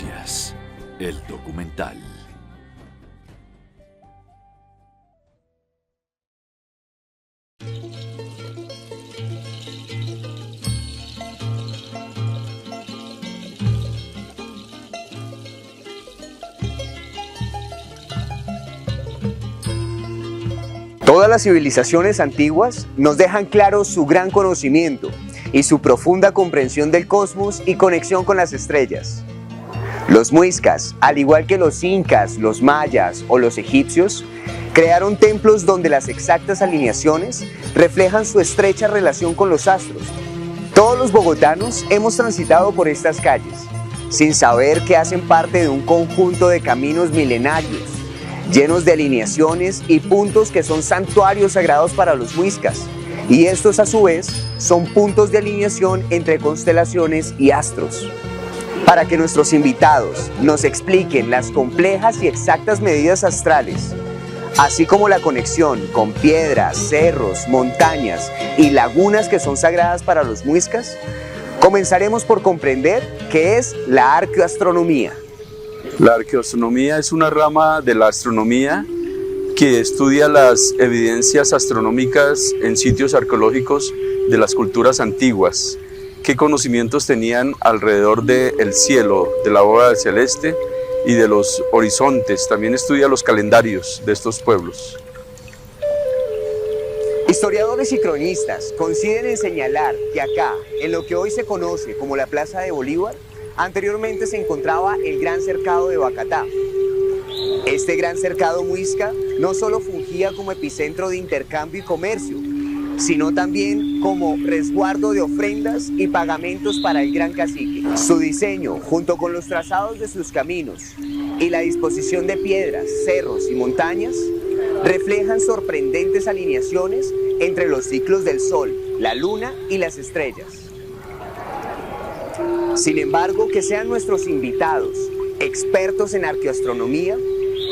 Noticias, el documental. Todas las civilizaciones antiguas nos dejan claro su gran conocimiento y su profunda comprensión del cosmos y conexión con las estrellas. Los muiscas, al igual que los incas, los mayas o los egipcios, crearon templos donde las exactas alineaciones reflejan su estrecha relación con los astros. Todos los bogotanos hemos transitado por estas calles, sin saber que hacen parte de un conjunto de caminos milenarios, llenos de alineaciones y puntos que son santuarios sagrados para los muiscas, y estos a su vez son puntos de alineación entre constelaciones y astros. Para que nuestros invitados nos expliquen las complejas y exactas medidas astrales, así como la conexión con piedras, cerros, montañas y lagunas que son sagradas para los muiscas, comenzaremos por comprender qué es la arqueoastronomía. La arqueoastronomía es una rama de la astronomía que estudia las evidencias astronómicas en sitios arqueológicos de las culturas antiguas. ¿Qué conocimientos tenían alrededor del cielo, de la bóveda celeste y de los horizontes? También estudia los calendarios de estos pueblos. Historiadores y cronistas coinciden en señalar que acá, en lo que hoy se conoce como la Plaza de Bolívar, anteriormente se encontraba el Gran Cercado de Boyacá. Este Gran Cercado muisca no solo fungía como epicentro de intercambio y comercio, sino también como resguardo de ofrendas y pagamentos para el gran cacique. Su diseño, junto con los trazados de sus caminos y la disposición de piedras, cerros y montañas, reflejan sorprendentes alineaciones entre los ciclos del Sol, la Luna y las estrellas. Sin embargo, que sean nuestros invitados, expertos en arqueoastronomía,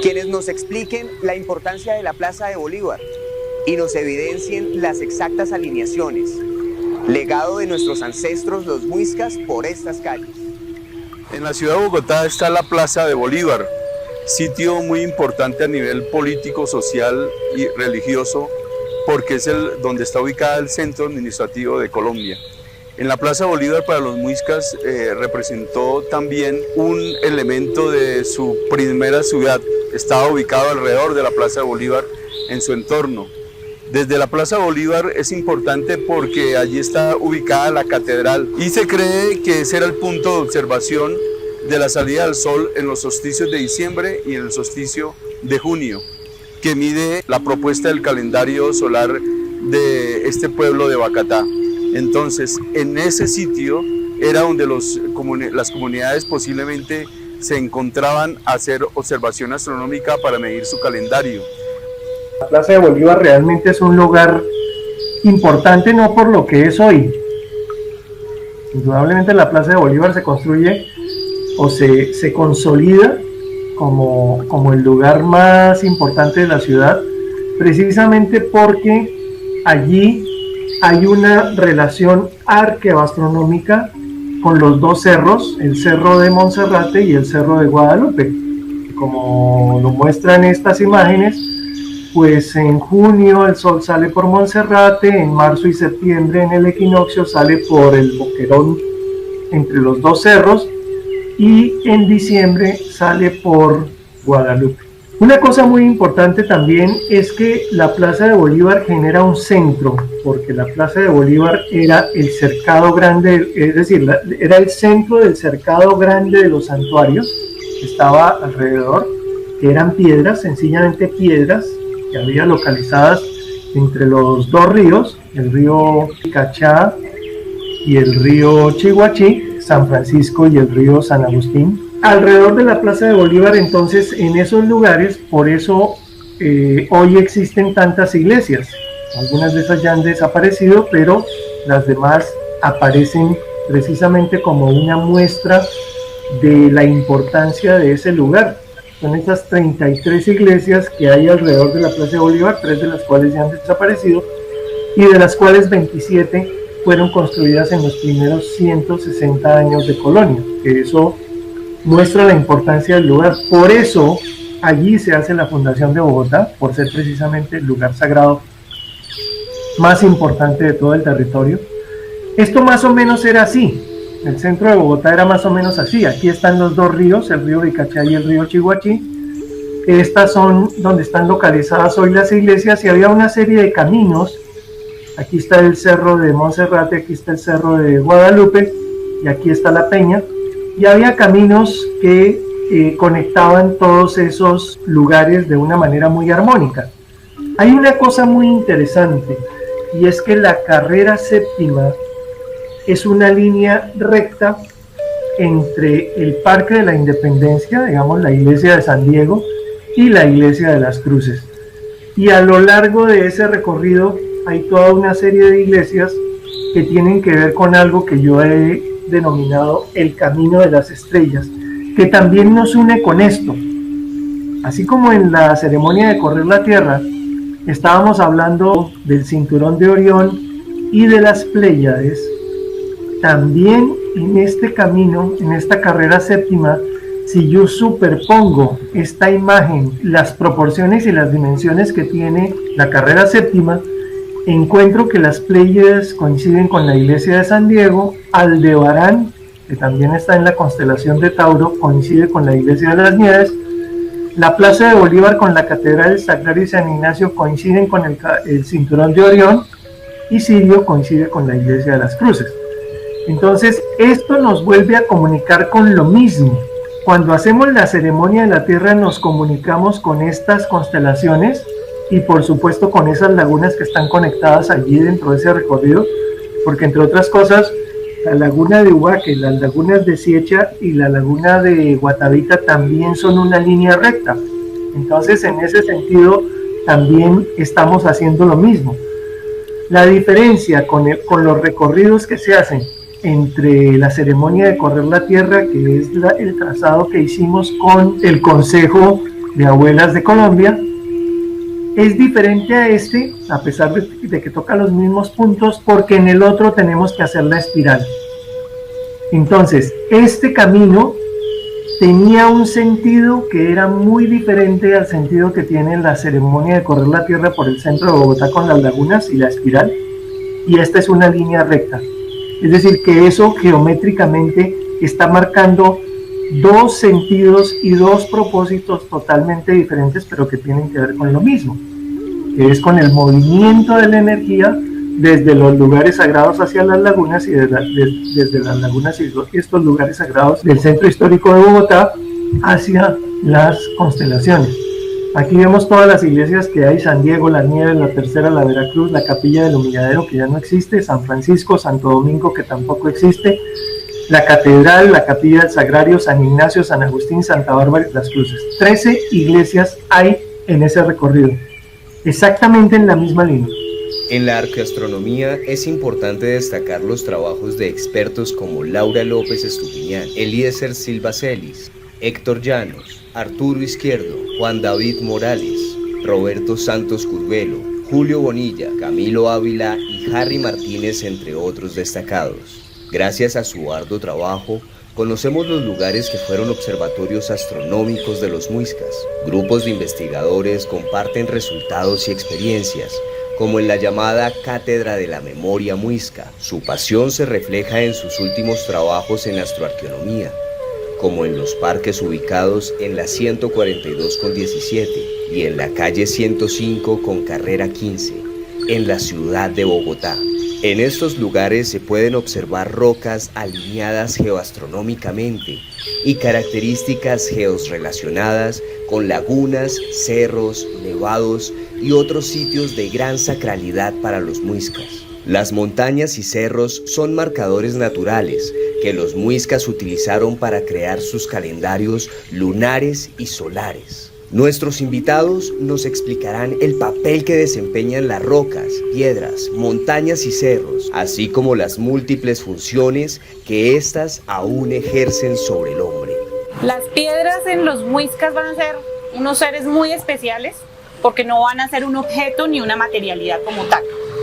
quienes nos expliquen la importancia de la Plaza de Bolívar y nos evidencien las exactas alineaciones, legado de nuestros ancestros los muiscas por estas calles. En la ciudad de Bogotá está la Plaza de Bolívar, sitio muy importante a nivel político, social y religioso, porque es donde está ubicada el centro administrativo de Colombia. En la Plaza Bolívar para los muiscas representó también un elemento de su primera ciudad. Estaba ubicado alrededor de la Plaza Bolívar en su entorno. Desde la Plaza Bolívar es importante porque allí está ubicada la catedral y se cree que ese era el punto de observación de la salida del sol en los solsticios de diciembre y en el solsticio de junio, que mide la propuesta del calendario solar de este pueblo de Boyacá. Entonces, en ese sitio era donde las comunidades posiblemente se encontraban a hacer observación astronómica para medir su calendario. La Plaza de Bolívar realmente es un lugar importante, no por lo que es hoy. Indudablemente la Plaza de Bolívar se construye o se consolida como el lugar más importante de la ciudad, precisamente porque allí hay una relación arqueoastronómica con los dos cerros, el Cerro de Monserrate y el Cerro de Guadalupe. Como lo muestran estas imágenes, pues en junio el sol sale por Monserrate, en marzo y septiembre en el equinoccio sale por el boquerón entre los dos cerros y en diciembre sale por Guadalupe. Una cosa muy importante también es que la Plaza de Bolívar genera un centro, porque la Plaza de Bolívar era el cercado grande, es decir, era el centro del cercado grande de los santuarios que estaba alrededor, que eran piedras, sencillamente piedras, que había localizadas entre los dos ríos, el río Cachá y el río Chiguachí, San Francisco y el río San Agustín. Alrededor de la Plaza de Bolívar, entonces, en esos lugares, por eso hoy existen tantas iglesias. Algunas de esas ya han desaparecido, pero las demás aparecen precisamente como una muestra de la importancia de ese lugar. Son estas 33 iglesias que hay alrededor de la Plaza de Bolívar, 3 de las cuales ya han desaparecido, y de las cuales 27 fueron construidas en los primeros 160 años de colonia, que eso muestra la importancia del lugar. Por eso allí se hace la fundación de Bogotá, por ser precisamente el lugar sagrado más importante de todo el territorio. Esto más o menos era así. El centro de Bogotá era más o menos así. Aquí están los dos ríos, el río Bicachá y el río Chiguachí. Estas son donde están localizadas hoy las iglesias, y había una serie de caminos. Aquí está el cerro de Monserrate, aquí está el cerro de Guadalupe, y aquí está la Peña. Y había caminos que conectaban todos esos lugares de una manera muy armónica. Hay una cosa muy interesante, y es que la carrera séptima es una línea recta entre el Parque de la Independencia, digamos la iglesia de San Diego, y la iglesia de las Cruces. Y a lo largo de ese recorrido hay toda una serie de iglesias que tienen que ver con algo que yo he denominado el camino de las estrellas, que también nos une con esto. Así como en la ceremonia de correr la tierra estábamos hablando del cinturón de Orión y de las Pléyades, también en este camino, en esta carrera séptima, si yo superpongo esta imagen, las proporciones y las dimensiones que tiene la carrera séptima, encuentro que las Pléyades coinciden con la iglesia de San Diego, Aldebarán, que también está en la constelación de Tauro, coincide con la iglesia de las Nieves, la Plaza de Bolívar con la Catedral del Sagrario y San Ignacio coinciden con el cinturón de Orión, y Sirio coincide con la iglesia de las Cruces. Entonces esto nos vuelve a comunicar con lo mismo. Cuando hacemos la ceremonia de la tierra nos comunicamos con estas constelaciones y por supuesto con esas lagunas que están conectadas allí dentro de ese recorrido, porque entre otras cosas la laguna de Huaque, las lagunas de Siecha y la laguna de Guatavita también son una línea recta. Entonces en ese sentido también estamos haciendo lo mismo. La diferencia con los recorridos que se hacen entre la ceremonia de correr la tierra, que es el trazado que hicimos con el Consejo de Abuelas de Colombia, es diferente a este, a pesar de que toca los mismos puntos, porque en el otro tenemos que hacer la espiral. Entonces, este camino tenía un sentido que era muy diferente al sentido que tiene la ceremonia de correr la tierra por el centro de Bogotá con las lagunas y la espiral, y esta es una línea recta. Es decir, que eso geométricamente está marcando dos sentidos y dos propósitos totalmente diferentes, pero que tienen que ver con lo mismo, que es con el movimiento de la energía desde los lugares sagrados hacia las lagunas y desde las lagunas y estos lugares sagrados del centro histórico de Bogotá hacia las constelaciones. Aquí vemos todas las iglesias que hay: San Diego, Las Nieves, la Tercera, la Veracruz, la Capilla del Humilladero, que ya no existe, San Francisco, Santo Domingo, que tampoco existe, la Catedral, la Capilla del Sagrario, San Ignacio, San Agustín, Santa Bárbara y Las Cruces. 13 iglesias hay en ese recorrido, exactamente en la misma línea. En la arqueoastronomía es importante destacar los trabajos de expertos como Laura López Estupiñán, Eliezer Silva Celis, Héctor Llanos, Arturo Izquierdo, Juan David Morales, Roberto Santos Curvelo, Julio Bonilla, Camilo Ávila y Harry Martínez, entre otros destacados. Gracias a su arduo trabajo, conocemos los lugares que fueron observatorios astronómicos de los muiscas. Grupos de investigadores comparten resultados y experiencias, como en la llamada Cátedra de la Memoria Muisca. Su pasión se refleja en sus últimos trabajos en astroarqueología, como en los parques ubicados en la 142 con 17 y en la calle 105 con carrera 15, en la ciudad de Bogotá. En estos lugares se pueden observar rocas alineadas geoastronómicamente y características georrelacionadas con lagunas, cerros, nevados y otros sitios de gran sacralidad para los muiscas. Las montañas y cerros son marcadores naturales que los muiscas utilizaron para crear sus calendarios lunares y solares. Nuestros invitados nos explicarán el papel que desempeñan las rocas, piedras, montañas y cerros, así como las múltiples funciones que éstas aún ejercen sobre el hombre. Las piedras en los muiscas van a ser unos seres muy especiales, porque no van a ser un objeto ni una materialidad como tal,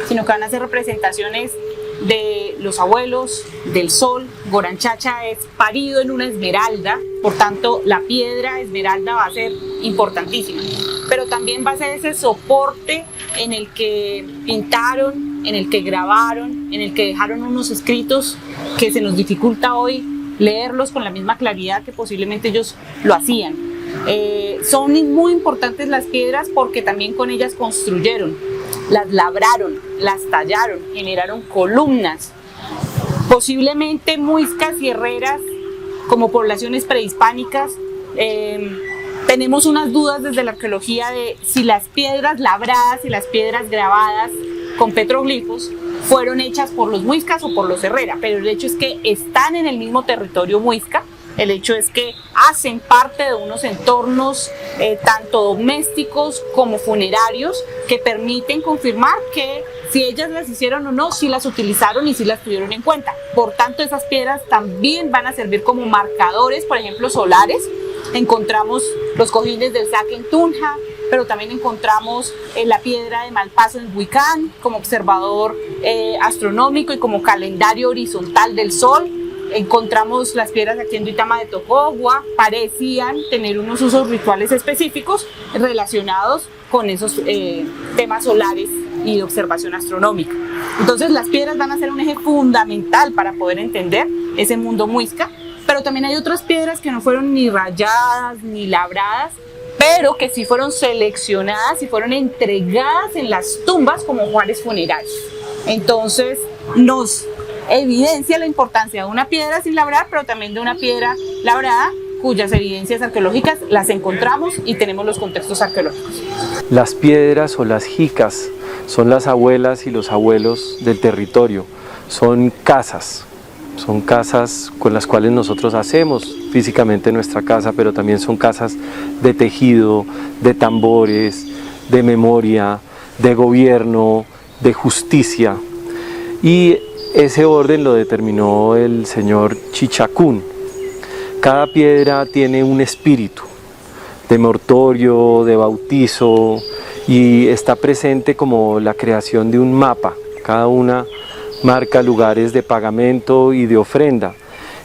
sino que van a ser representaciones de los abuelos, del sol. Goranchacha es parido en una esmeralda, por tanto la piedra esmeralda va a ser importantísima, pero también va a ser ese soporte en el que pintaron, en el que grabaron, en el que dejaron unos escritos que se nos dificulta hoy leerlos con la misma claridad que posiblemente ellos lo hacían. Son muy importantes las piedras porque también con ellas construyeron, las labraron, las tallaron, generaron columnas. Posiblemente muiscas y herreras como poblaciones prehispánicas, tenemos unas dudas desde la arqueología de si las piedras labradas y las piedras grabadas con petroglifos fueron hechas por los muiscas o por los herreras, pero el hecho es que están en el mismo territorio muisca, el hecho es que hacen parte de unos entornos tanto domésticos como funerarios que permiten confirmar que si ellas las hicieron o no, si las utilizaron y si las tuvieron en cuenta. Por tanto, esas piedras también van a servir como marcadores, por ejemplo, solares. Encontramos los cojines del Saque en Tunja, pero también encontramos la piedra de Malpaso en Huicán como observador astronómico y como calendario horizontal del Sol. Encontramos las piedras aquí en Duitama de Tocogua, parecían tener unos usos rituales específicos relacionados con esos temas solares y de observación astronómica. Entonces las piedras van a ser un eje fundamental para poder entender ese mundo muisca, pero también hay otras piedras que no fueron ni rayadas ni labradas, pero que sí fueron seleccionadas y fueron entregadas en las tumbas como juares funerarios. Entonces nos evidencia la importancia de una piedra sin labrar, pero también de una piedra labrada, cuyas evidencias arqueológicas las encontramos y tenemos los contextos arqueológicos. Las piedras o las jicas son las abuelas y los abuelos del territorio, son casas con las cuales nosotros hacemos físicamente nuestra casa, pero también son casas de tejido, de tambores, de memoria, de gobierno, de justicia. Y ese orden lo determinó el señor Chichacún. Cada piedra tiene un espíritu de mortorio, de bautizo, y está presente como la creación de un mapa. Cada una marca lugares de pagamento y de ofrenda,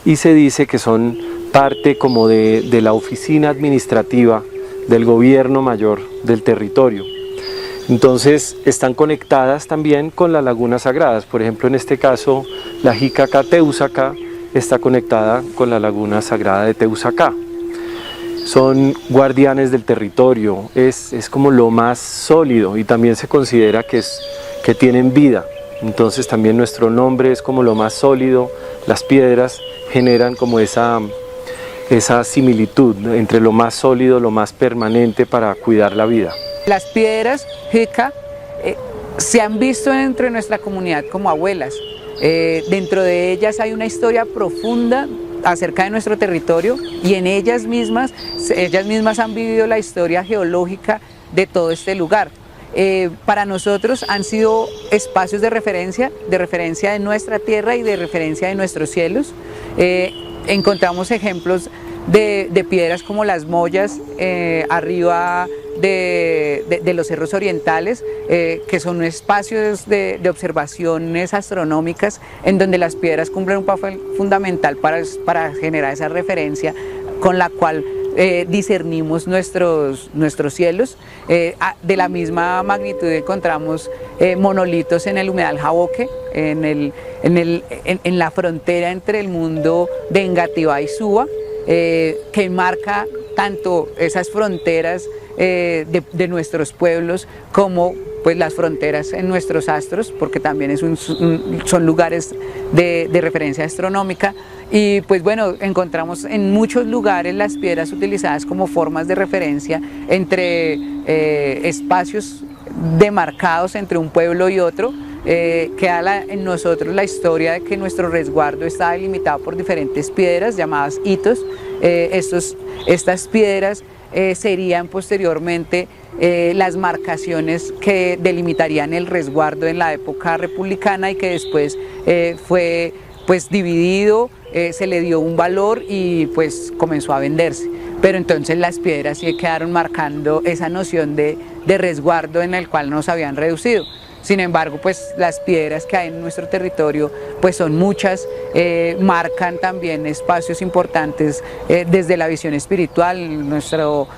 y se dice que son parte como de la oficina administrativa del gobierno mayor del territorio. Entonces están conectadas también con las lagunas sagradas. Por ejemplo, en este caso, la Jicaca Teusaca está conectada con la laguna sagrada de Teusaca. Son guardianes del territorio, es como lo más sólido, y también se considera que tienen vida. Entonces también nuestro nombre es como lo más sólido. Las piedras generan como esa similitud entre lo más sólido, lo más permanente para cuidar la vida. Las piedras jica se han visto dentro de nuestra comunidad como abuelas. Dentro de ellas hay una historia profunda acerca de nuestro territorio, y en ellas mismas han vivido la historia geológica de todo este lugar. Para nosotros han sido espacios de referencia de nuestra tierra y de referencia de nuestros cielos. Encontramos ejemplos de piedras como las Moyas arriba de los cerros orientales, que son espacios de observaciones astronómicas en donde las piedras cumplen un papel fundamental para generar esa referencia con la cual discernimos nuestros cielos. De la misma magnitud encontramos monolitos en el humedal Jaboque, en la frontera entre el mundo de Engativá y Suba, que marca tanto esas fronteras de nuestros pueblos como pues las fronteras en nuestros astros, porque también son lugares de referencia astronómica. Y pues bueno, encontramos en muchos lugares las piedras utilizadas como formas de referencia entre espacios demarcados entre un pueblo y otro. Queda en nosotros la historia de que nuestro resguardo está delimitado por diferentes piedras llamadas hitos. Estas piedras serían posteriormente las marcaciones que delimitarían el resguardo en la época republicana, y que después fue pues dividido, se le dio un valor y pues comenzó a venderse. Pero entonces las piedras sí quedaron marcando esa noción de resguardo en el cual nos habían reducido. Sin embargo, pues las piedras que hay en nuestro territorio pues son muchas, marcan también espacios importantes desde la visión espiritual. Nuestro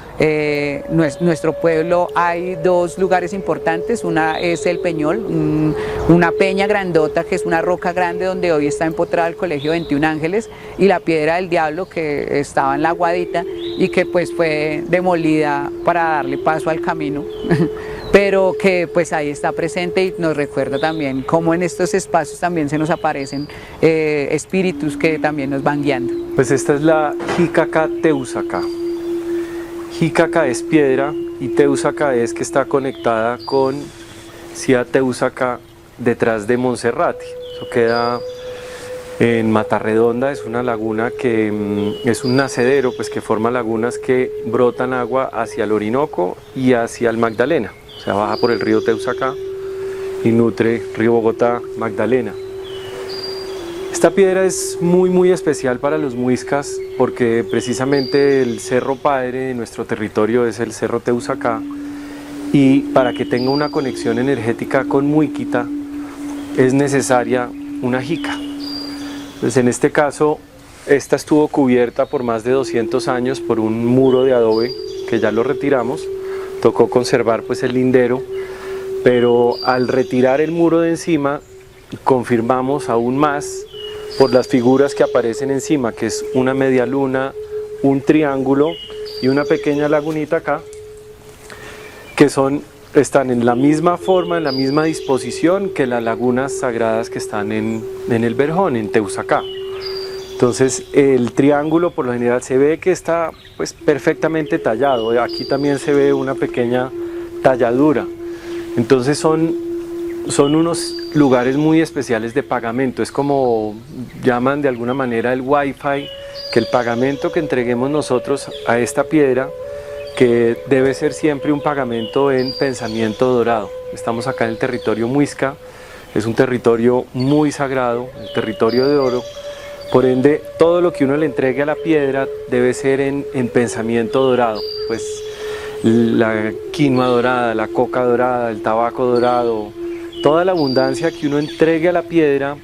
pueblo hay dos lugares importantes, una es el Peñol, una peña grandota que es una roca grande donde hoy está empotrada el Colegio 21 Ángeles, y la Piedra del Diablo que estaba en la Guadita y que pues fue demolida para darle paso al camino. Pero que pues ahí está presente y nos recuerda también cómo en estos espacios también se nos aparecen espíritus que también nos van guiando. Pues esta es la Jícaca Teusaca. Jícaca es piedra y Teusaca es que está conectada con Cia Teusaca detrás de Monserrate. Eso queda en Matarredonda, es una laguna que es un nacedero pues, que forma lagunas que brotan agua hacia el Orinoco y hacia el Magdalena. O sea, baja por el río Teusaca y nutre río Bogotá, Magdalena. Esta piedra es muy especial para los muiscas porque precisamente el cerro padre de nuestro territorio es el cerro Teusaca, y para que tenga una conexión energética con Muiquita es necesaria una jica. Pues en este caso, esta estuvo cubierta por más de 200 años por un muro de adobe que ya lo retiramos. Tocó conservar pues el lindero, pero al retirar el muro de encima confirmamos aún más por las figuras que aparecen encima, que es una media luna, un triángulo y una pequeña lagunita acá, que están en la misma forma, en la misma disposición que las lagunas sagradas que están en el Verjón, en Teusaca. Entonces el triángulo por lo general se ve que está pues perfectamente tallado. Aquí también se ve una pequeña talladura. Entonces son unos lugares muy especiales de pagamento. Es como llaman de alguna manera el wifi, que el pagamento que entreguemos nosotros a esta piedra, que debe ser siempre un pagamento en pensamiento dorado. Estamos acá en el territorio muisca, es un territorio muy sagrado, el territorio de oro. Por ende, todo lo que uno le entregue a la piedra debe ser en pensamiento dorado. Pues la quinoa dorada, la coca dorada, el tabaco dorado, toda la abundancia que uno entregue a la piedra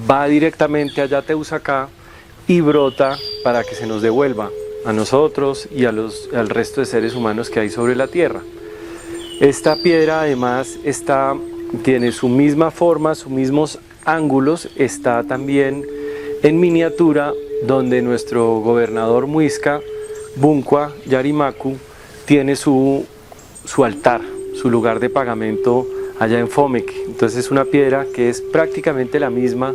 va directamente allá a Teusaca y brota para que se nos devuelva a nosotros y al resto de seres humanos que hay sobre la tierra. Esta piedra además tiene su misma forma, sus mismos ángulos, está también en miniatura, donde nuestro gobernador muisca, Buncua Yarimacu, tiene su altar, su lugar de pagamento allá en Fomeque. Entonces es una piedra que es prácticamente la misma.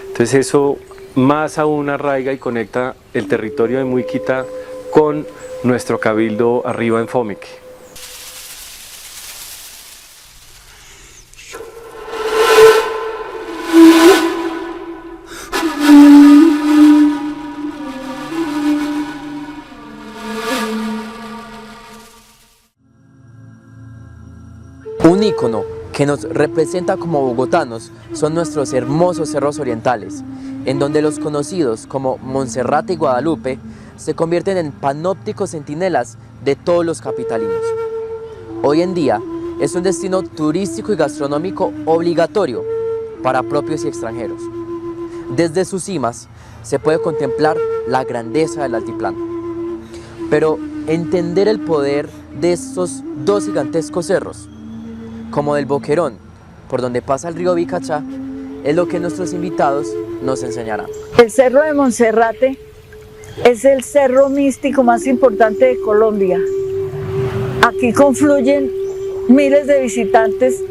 Entonces eso más aún arraiga y conecta el territorio de Muiquita con nuestro cabildo arriba en Fomeque. Un ícono que nos representa como bogotanos son nuestros hermosos cerros orientales, en donde los conocidos como Monserrate y Guadalupe se convierten en panópticos centinelas de todos los capitalinos. Hoy en día es un destino turístico y gastronómico obligatorio para propios y extranjeros. Desde sus cimas se puede contemplar la grandeza del altiplano. Pero entender el poder de estos dos gigantescos cerros, como del Boquerón, por donde pasa el río Bicachá, es lo que nuestros invitados nos enseñarán. El Cerro de Monserrate es el cerro místico más importante de Colombia. Aquí confluyen miles de visitantes.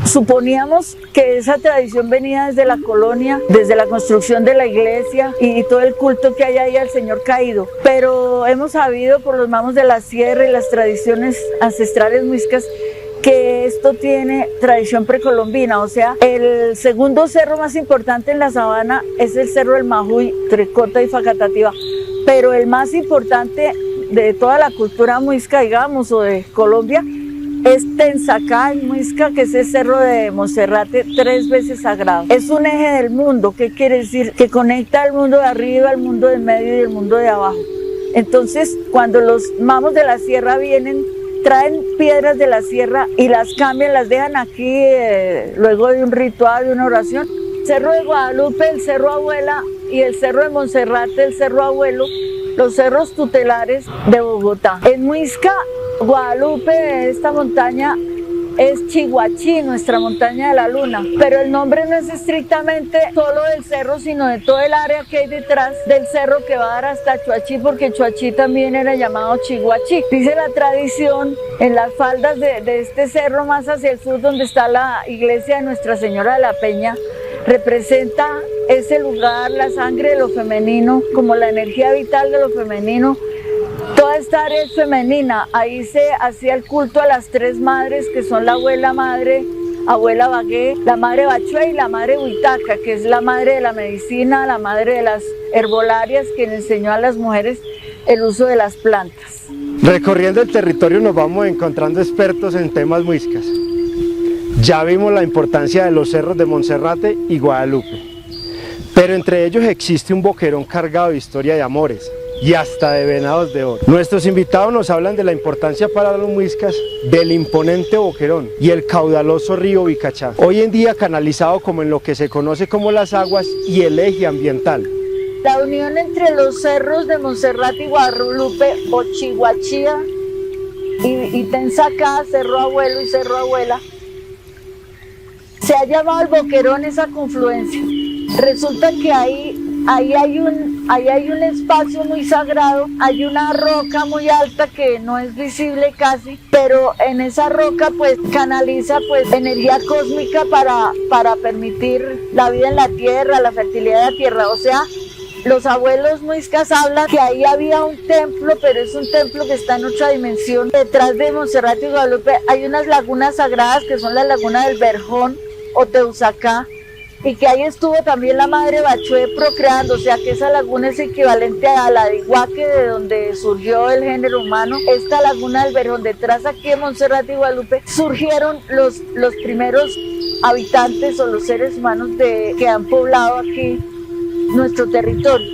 Suponíamos que esa tradición venía desde la colonia, desde la construcción de la iglesia y todo el culto que hay ahí al Señor caído. Pero hemos sabido por los mamos de la sierra y las tradiciones ancestrales muiscas que esto tiene tradición precolombina, o sea, el segundo cerro más importante en la sabana es el Cerro del Majuy, Trecota y Facatativá, pero el más importante de toda la cultura muisca, digamos, o de Colombia, es Tensacá y Muisca, que es el Cerro de Monserrate, 3 veces sagrado. Es un eje del mundo. ¿Qué quiere decir? Que conecta al mundo de arriba, al mundo del medio y el mundo de abajo. Entonces, cuando los mamos de la sierra vienen, traen piedras de la sierra y las cambian, las dejan aquí luego de un ritual, de una oración. Cerro de Guadalupe, el Cerro Abuela y el Cerro de Monserrate, el Cerro Abuelo, los cerros tutelares de Bogotá. En Muisca, Guadalupe, esta montaña es Chiguachí, nuestra montaña de la luna, pero el nombre no es estrictamente solo del cerro, sino de todo el área que hay detrás del cerro que va a dar hasta Chuachí, porque Chuachí también era llamado Chiguachí. Dice la tradición, en las faldas de este cerro más hacia el sur, donde está la iglesia de Nuestra Señora de la Peña, representa ese lugar, la sangre de lo femenino, como la energía vital de lo femenino. Toda esta área es femenina, ahí se hacía el culto a las tres madres, que son la abuela madre, abuela Bagué, la madre Bachué y la madre Huitaca, que es la madre de la medicina, la madre de las herbolarias, quien enseñó a las mujeres el uso de las plantas. Recorriendo el territorio nos vamos encontrando expertos en temas muiscas. Ya vimos la importancia de los cerros de Monserrate y Guadalupe, pero entre ellos existe un boquerón cargado de historia de amores y hasta de venados de oro. Nuestros invitados nos hablan de la importancia para los muiscas del imponente boquerón y el caudaloso río Vicachá, hoy en día canalizado como en lo que se conoce como las aguas y el eje ambiental. La unión entre los cerros de Monserrate y Guadalupe, o Chiguachía y Tensacá, Cerro Abuelo y Cerro Abuela, se ha llamado el boquerón, esa confluencia. Resulta que ahí hay un espacio muy sagrado, hay una roca muy alta que no es visible casi, pero en esa roca pues canaliza pues energía cósmica para permitir la vida en la tierra, la fertilidad de la tierra. O sea, los abuelos muiscas hablan que ahí había un templo, pero es un templo que está en otra dimensión. Detrás de Monserrate y Guadalupe hay unas lagunas sagradas que son la laguna del Verjón o Teusacá, y que ahí estuvo también la madre Bachué procreando, o sea que esa laguna es equivalente a la de Iguaque, de donde surgió el género humano. Esta laguna del Verjón, detrás aquí en Monserrate y Guadalupe, surgieron los primeros habitantes o los seres humanos que han poblado aquí nuestro territorio.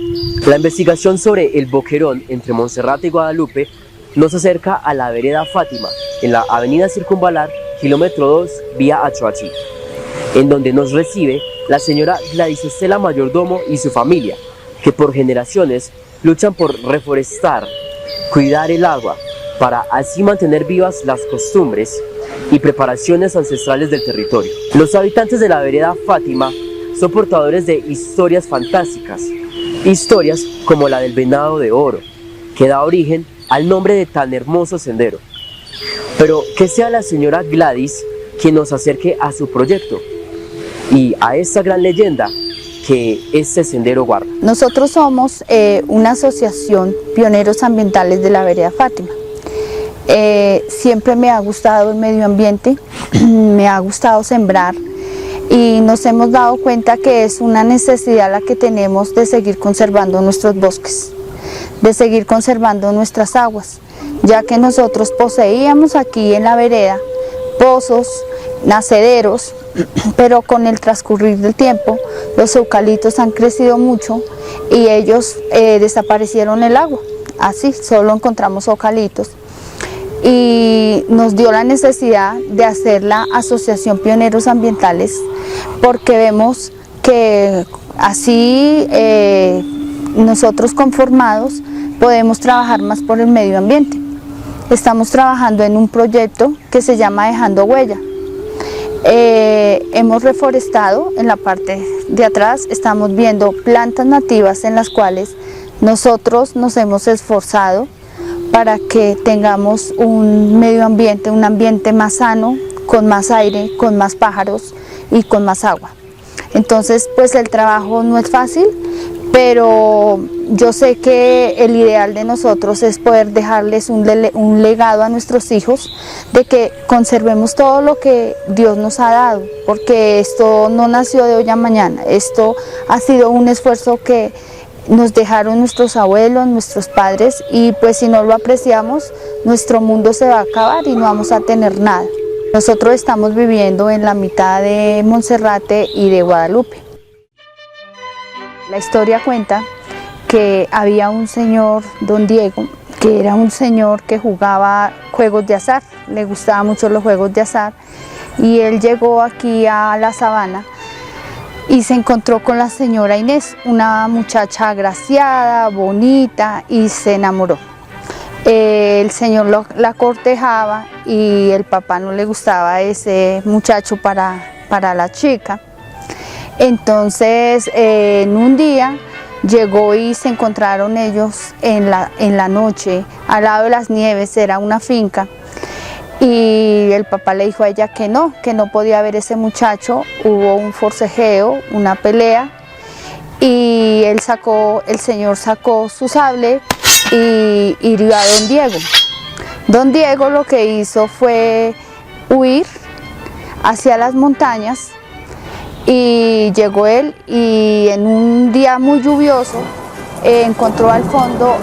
La investigación sobre el boquerón entre Monserrate y Guadalupe nos acerca a la vereda Fátima, en la avenida Circunvalar, kilómetro 2, vía a Chuachí, en donde nos recibe la señora Gladys Estela Mayordomo y su familia, que por generaciones luchan por reforestar, cuidar el agua, para así mantener vivas las costumbres y preparaciones ancestrales del territorio. Los habitantes de la vereda Fátima son portadores de historias fantásticas, historias como la del venado de oro, que da origen al nombre de tan hermoso sendero. Pero que sea la señora Gladys quien nos acerque a su proyecto y a esta gran leyenda que este sendero guarda. Nosotros somos una asociación pioneros ambientales de la vereda Fátima. Siempre me ha gustado el medio ambiente, me ha gustado sembrar y nos hemos dado cuenta que es una necesidad la que tenemos de seguir conservando nuestros bosques, de seguir conservando nuestras aguas, ya que nosotros poseíamos aquí en la vereda pozos, nacederos, pero con el transcurrir del tiempo los eucaliptos han crecido mucho y ellos desaparecieron el agua, así solo encontramos eucaliptos. Y nos dio la necesidad de hacer la Asociación Pioneros Ambientales porque vemos que así nosotros conformados podemos trabajar más por el medio ambiente. Estamos trabajando en un proyecto que se llama Dejando Huella. Hemos reforestado en la parte de atrás, estamos viendo plantas nativas en las cuales nosotros nos hemos esforzado para que tengamos un medio ambiente, un ambiente más sano, con más aire, con más pájaros y con más agua. Entonces, pues el trabajo no es fácil, pero yo sé que el ideal de nosotros es poder dejarles un legado a nuestros hijos de que conservemos todo lo que Dios nos ha dado, porque esto no nació de hoy a mañana, esto ha sido un esfuerzo que nos dejaron nuestros abuelos, nuestros padres, y pues si no lo apreciamos, nuestro mundo se va a acabar y no vamos a tener nada. Nosotros estamos viviendo en la mitad de Monserrate y de Guadalupe. La historia cuenta que había un señor, don Diego, que era un señor que jugaba juegos de azar, le gustaban mucho los juegos de azar, y él llegó aquí a la sabana y se encontró con la señora Inés, una muchacha agraciada, bonita, y se enamoró. El señor la cortejaba y el papá no le gustaba ese muchacho para la chica. Entonces, en un día llegó y se encontraron ellos en la noche, al lado de las nieves, era una finca, y el papá le dijo a ella que no podía ver ese muchacho. Hubo un forcejeo, una pelea, y el señor sacó su sable y hirió a don Diego. Don Diego lo que hizo fue huir hacia las montañas, y llegó él, y en un día muy lluvioso encontró al fondo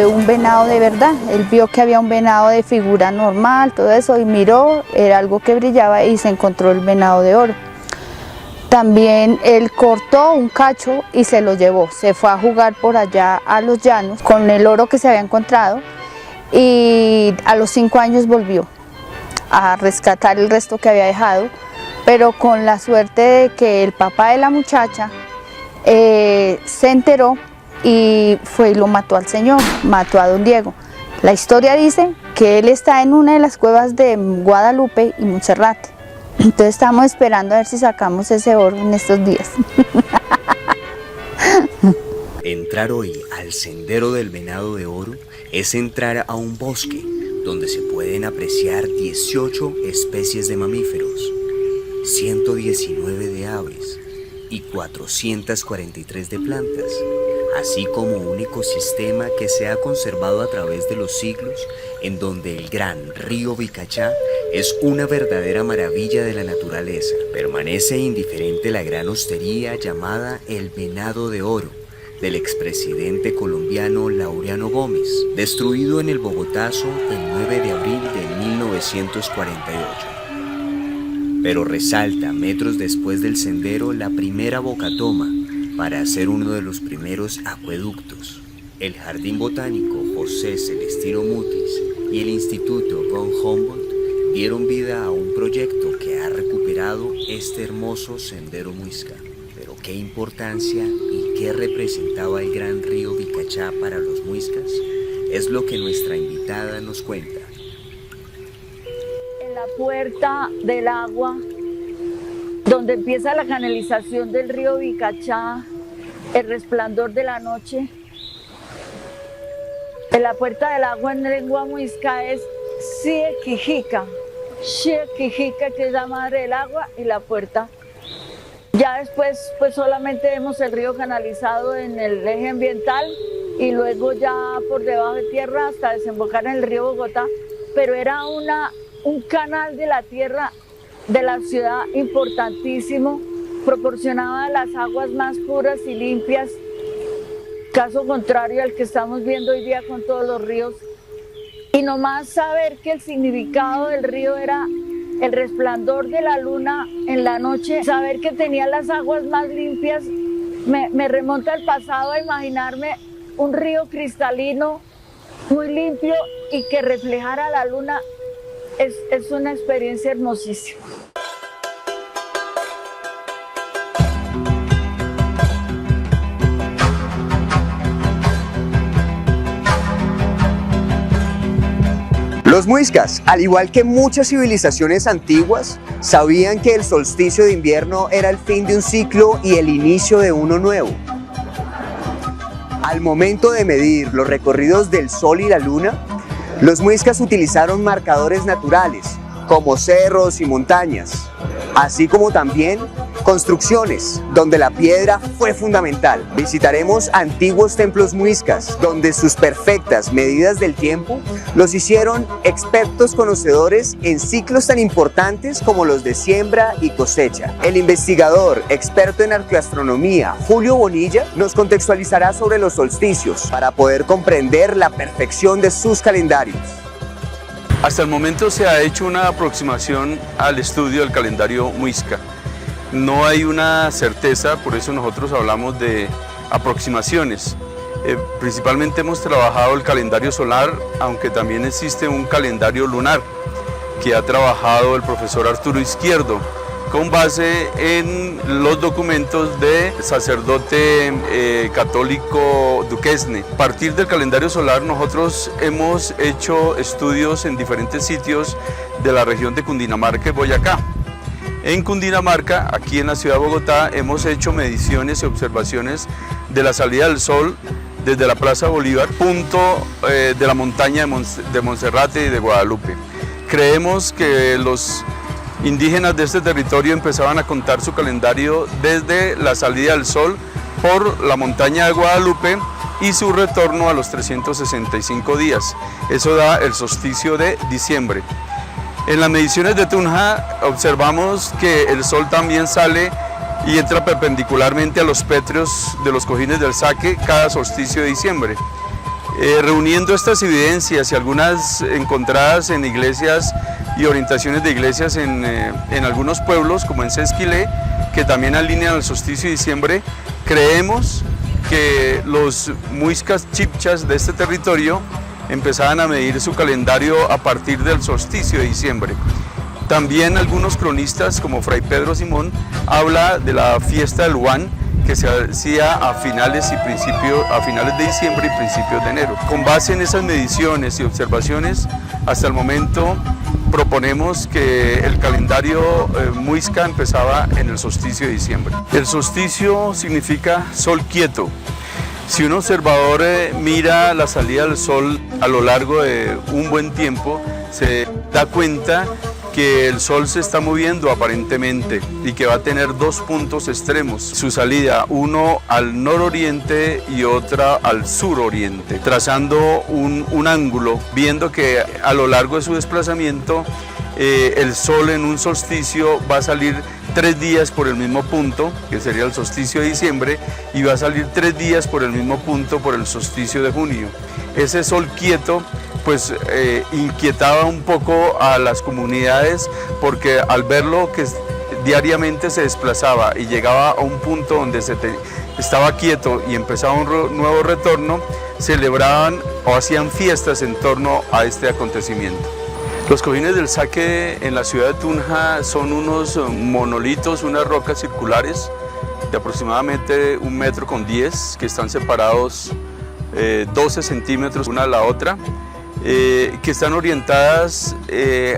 un venado de verdad. Él vio que había un venado de figura normal, todo eso, y miró, era algo que brillaba, y se encontró el venado de oro. También él cortó un cacho y se lo llevó, se fue a jugar por allá a los llanos con el oro que se había encontrado, y a los 5 años volvió a rescatar el resto que había dejado, pero con la suerte de que el papá de la muchacha se enteró y fue y lo mató al señor, mató a don Diego. La historia dice que él está en una de las cuevas de Guadalupe y Monserrate. Entonces estamos esperando a ver si sacamos ese oro en estos días. Entrar hoy al Sendero del Venado de Oro es entrar a un bosque donde se pueden apreciar 18 especies de mamíferos, 119 de aves y 443 de plantas, así como un ecosistema que se ha conservado a través de los siglos, en donde el gran río Vicachá es una verdadera maravilla de la naturaleza. Permanece indiferente la gran hostería llamada El Venado de Oro, del expresidente colombiano Laureano Gómez, destruido en el Bogotazo el 9 de abril de 1948. Pero resalta metros después del sendero la primera bocatoma para hacer uno de los primeros acueductos. El Jardín Botánico José Celestino Mutis y el Instituto von Humboldt dieron vida a un proyecto que ha recuperado este hermoso sendero muisca. Pero qué importancia y qué representaba el gran río Vicachá para los muiscas es lo que nuestra invitada nos cuenta. En la puerta del agua, donde empieza la canalización del río Vicachá, el resplandor de la noche, en la puerta del agua en lengua muisca es Xiequijica, que es la madre del agua, y la puerta. Ya después pues solamente vemos el río canalizado en el eje ambiental y luego ya por debajo de tierra hasta desembocar en el río Bogotá, pero era un canal de la tierra de la ciudad importantísimo, proporcionaba las aguas más puras y limpias, caso contrario al que estamos viendo hoy día con todos los ríos. Y nomás saber que el significado del río era el resplandor de la luna en la noche, saber que tenía las aguas más limpias, me remonta al pasado a imaginarme un río cristalino, muy limpio y que reflejara la luna. Es una experiencia hermosísima. Los muiscas, al igual que muchas civilizaciones antiguas, sabían que el solsticio de invierno era el fin de un ciclo y el inicio de uno nuevo. Al momento de medir los recorridos del Sol y la Luna, los muiscas utilizaron marcadores naturales, como cerros y montañas, así como también construcciones, donde la piedra fue fundamental. Visitaremos antiguos templos muiscas, donde sus perfectas medidas del tiempo los hicieron expertos conocedores en ciclos tan importantes como los de siembra y cosecha. El investigador, experto en arqueoastronomía, Julio Bonilla, nos contextualizará sobre los solsticios para poder comprender la perfección de sus calendarios. Hasta el momento se ha hecho una aproximación al estudio del calendario muisca. No hay una certeza, por eso nosotros hablamos de aproximaciones. Principalmente hemos trabajado el calendario solar, aunque también existe un calendario lunar que ha trabajado el profesor Arturo Izquierdo, con base en los documentos del sacerdote católico Duquesne. A partir del calendario solar nosotros hemos hecho estudios en diferentes sitios de la región de Cundinamarca y Boyacá. En Cundinamarca, aquí en la ciudad de Bogotá, hemos hecho mediciones y observaciones de la salida del sol desde la Plaza Bolívar, punto de la montaña de Monserrate y de Guadalupe. Creemos que los indígenas de este territorio empezaban a contar su calendario desde la salida del sol por la montaña de Guadalupe y su retorno a los 365 días. Eso da el solsticio de diciembre. En las mediciones de Tunja observamos que el sol también sale y entra perpendicularmente a los pétreos de los cojines del Saque cada solsticio de diciembre. Reuniendo estas evidencias y algunas encontradas en iglesias y orientaciones de iglesias en algunos pueblos, como en Sesquilé, que también alinean el solsticio de diciembre, creemos que los muiscas chipchas de este territorio empezaban a medir su calendario a partir del solsticio de diciembre. También algunos cronistas, como Fray Pedro Simón, habla de la fiesta del Huán, que se hacía a finales de diciembre y principios de enero. Con base en esas mediciones y observaciones, hasta el momento proponemos que el calendario muisca empezaba en el solsticio de diciembre. El solsticio significa sol quieto. Si un observador mira la salida del sol a lo largo de un buen tiempo, se da cuenta que el sol se está moviendo aparentemente y que va a tener dos puntos extremos, su salida, uno al nororiente y otra al suroriente, trazando un ángulo, viendo que a lo largo de su desplazamiento el sol en un solsticio va a salir 3 días por el mismo punto, que sería el solsticio de diciembre, y va a salir 3 días por el mismo punto por el solsticio de junio. Ese sol quieto pues inquietaba un poco a las comunidades, porque al verlo que diariamente se desplazaba y llegaba a un punto donde estaba quieto y empezaba un nuevo retorno, celebraban o hacían fiestas en torno a este acontecimiento. Los cojines del Saque en la ciudad de Tunja son unos monolitos, unas rocas circulares de aproximadamente 1,10 metros que están separados 12 centímetros una de la otra, que están orientadas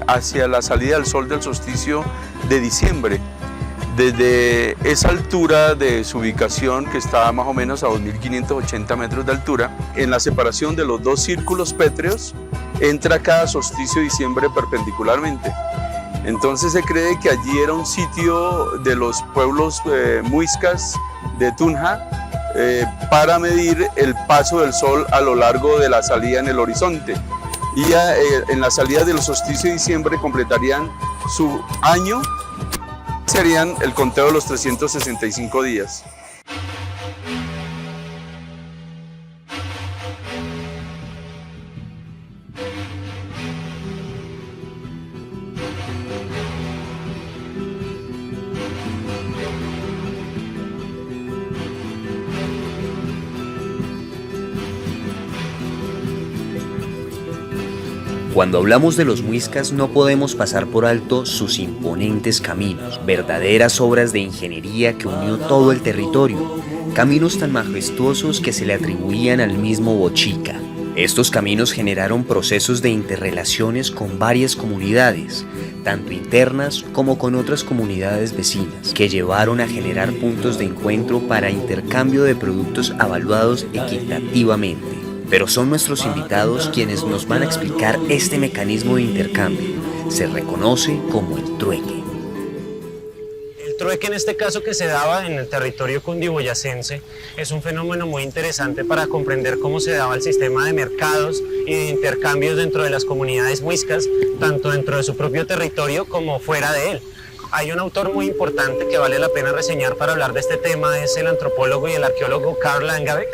hacia la salida del sol del solsticio de diciembre. Desde esa altura de su ubicación, que está más o menos a 2.580 metros de altura, en la separación de los dos círculos pétreos, entra cada solsticio de diciembre perpendicularmente. Entonces se cree que allí era un sitio de los pueblos muiscas de Tunja para medir el paso del sol a lo largo de la salida en el horizonte. Y en la salida del solsticio de diciembre completarían su año, serían el conteo de los 365 días. Cuando hablamos de los muiscas no podemos pasar por alto sus imponentes caminos, verdaderas obras de ingeniería que unió todo el territorio, caminos tan majestuosos que se le atribuían al mismo Bochica. Estos caminos generaron procesos de interrelaciones con varias comunidades, tanto internas como con otras comunidades vecinas, que llevaron a generar puntos de encuentro para intercambio de productos avaluados equitativamente. Pero son nuestros invitados quienes nos van a explicar este mecanismo de intercambio. Se reconoce como el trueque. El trueque, en este caso, que se daba en el territorio cundiboyacense, es un fenómeno muy interesante para comprender cómo se daba el sistema de mercados y de intercambios dentro de las comunidades muiscas, tanto dentro de su propio territorio como fuera de él. Hay un autor muy importante que vale la pena reseñar para hablar de este tema, es el antropólogo y el arqueólogo Karl Langebeck,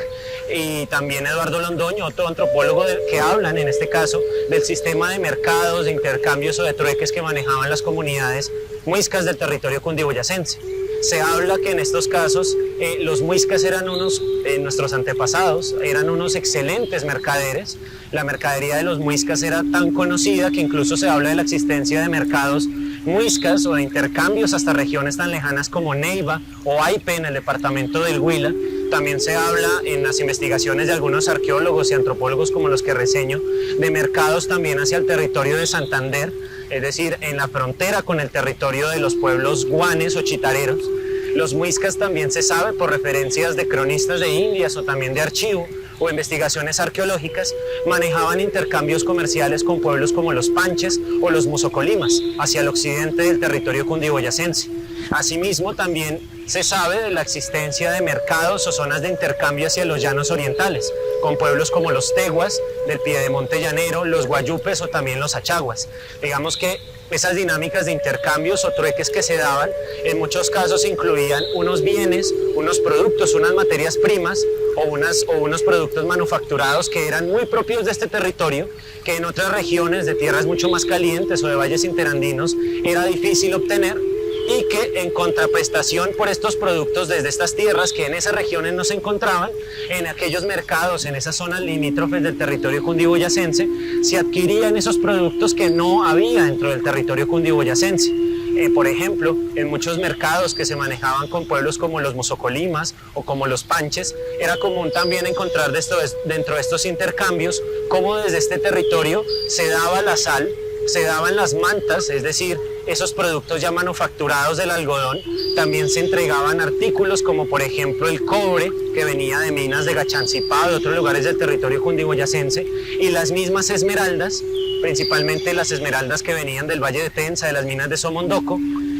y también Eduardo Londoño, otro antropólogo que hablan en este caso del sistema de mercados, de intercambios o de trueques que manejaban las comunidades muiscas del territorio cundiboyacense. Se habla que en estos casos los muiscas eran nuestros antepasados, eran unos excelentes mercaderes. La mercadería de los muiscas era tan conocida que incluso se habla de la existencia de mercados muiscas o de intercambios hasta regiones tan lejanas como Neiva o Aipe en el departamento del Huila. También se habla en las investigaciones de algunos arqueólogos y antropólogos como los que reseño, de mercados también hacia el territorio de Santander, es decir, en la frontera con el territorio de los pueblos guanes o chitareros. Los muiscas también se sabe por referencias de cronistas de Indias o también de archivo o investigaciones arqueológicas, manejaban intercambios comerciales con pueblos como los panches o los musocolimas hacia el occidente del territorio cundiboyacense. Asimismo, también se sabe de la existencia de mercados o zonas de intercambio hacia los llanos orientales, con pueblos como los teguas del piedemonte llanero, los guayupes o también los achaguas. Digamos que esas dinámicas de intercambios o trueques que se daban, en muchos casos incluían unos bienes, unos productos, unas materias primas o unos productos manufacturados que eran muy propios de este territorio, que en otras regiones de tierras mucho más calientes o de valles interandinos era difícil obtener, y que en contraprestación por estos productos desde estas tierras que en esas regiones no se encontraban, en aquellos mercados, en esas zonas limítrofes del territorio cundiboyacense, se adquirían esos productos que no había dentro del territorio cundiboyacense. Por ejemplo, en muchos mercados que se manejaban con pueblos como los musocolimas o como los panches, era común también encontrar dentro de estos intercambios cómo desde este territorio se daba la sal, se daban las mantas, es decir, esos productos ya manufacturados del algodón. También se entregaban artículos como por ejemplo el cobre, que venía de minas de Gachancipá, de otros lugares del territorio cundiboyacense, y las mismas esmeraldas, principalmente las esmeraldas que venían del Valle de Tensa, de las minas de Somondoco,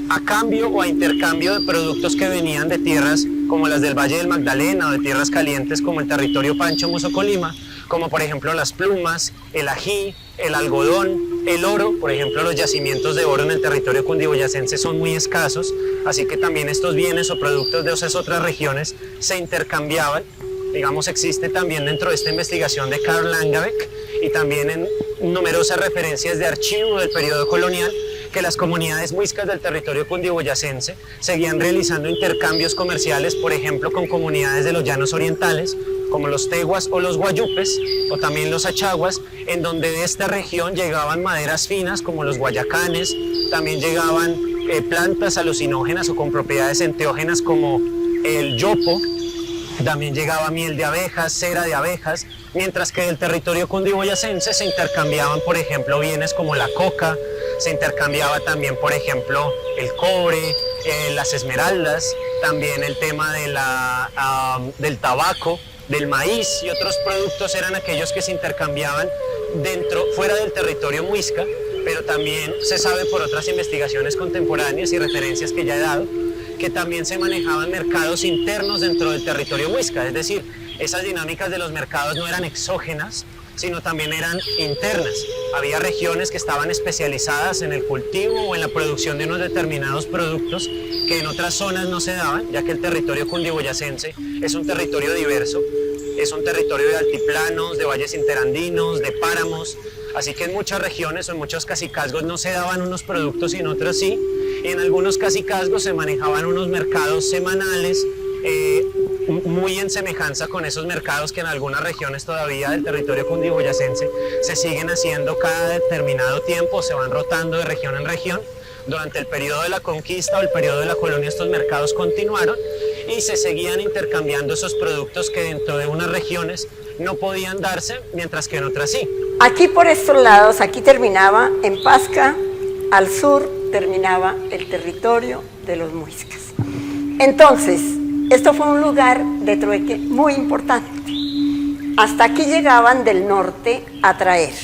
a cambio o a intercambio de productos que venían de tierras como las del Valle del Magdalena o de tierras calientes como el territorio Pancho Musocolima, como por ejemplo las plumas, el ají, el algodón, el oro. Por ejemplo, los yacimientos de oro en el territorio cundiboyacense son muy escasos, así que también estos bienes o productos de esas otras regiones se intercambiaban. Digamos, existe también dentro de esta investigación de Karl Langebeck y también en numerosas referencias de archivo del periodo colonial, que las comunidades muiscas del territorio cundiboyacense seguían realizando intercambios comerciales, por ejemplo, con comunidades de los llanos orientales, como los teguas o los guayupes, o también los achaguas, en donde de esta región llegaban maderas finas como los guayacanes, también llegaban plantas alucinógenas o con propiedades enteógenas como el yopo, también llegaba miel de abejas, cera de abejas, mientras que del territorio cundiboyacense se intercambiaban, por ejemplo, bienes como la coca, se intercambiaba también, por ejemplo, el cobre, las esmeraldas, también el tema del tabaco, del maíz y otros productos eran aquellos que se intercambiaban fuera del territorio muisca, pero también se sabe por otras investigaciones contemporáneas y referencias que ya he dado, que también se manejaban mercados internos dentro del territorio muisca, es decir, esas dinámicas de los mercados no eran exógenas, sino también eran internas. Había regiones que estaban especializadas en el cultivo o en la producción de unos determinados productos que en otras zonas no se daban, ya que el territorio cundiboyacense es un territorio diverso, es un territorio de altiplanos, de valles interandinos, de páramos, así que en muchas regiones o en muchos cacicazgos no se daban unos productos y en otros sí, y en algunos cacicazgos se manejaban unos mercados semanales, muy en semejanza con esos mercados que en algunas regiones todavía del territorio cundiboyacense se siguen haciendo cada determinado tiempo, se van rotando de región en región. Durante el periodo de la conquista o el periodo de la colonia estos mercados continuaron y se seguían intercambiando esos productos que dentro de unas regiones no podían darse, mientras que en otras sí. Aquí por estos lados, aquí terminaba en Pasca, al sur terminaba el territorio de los muiscas. Entonces, esto fue un lugar de trueque muy importante. Hasta aquí llegaban del norte a traer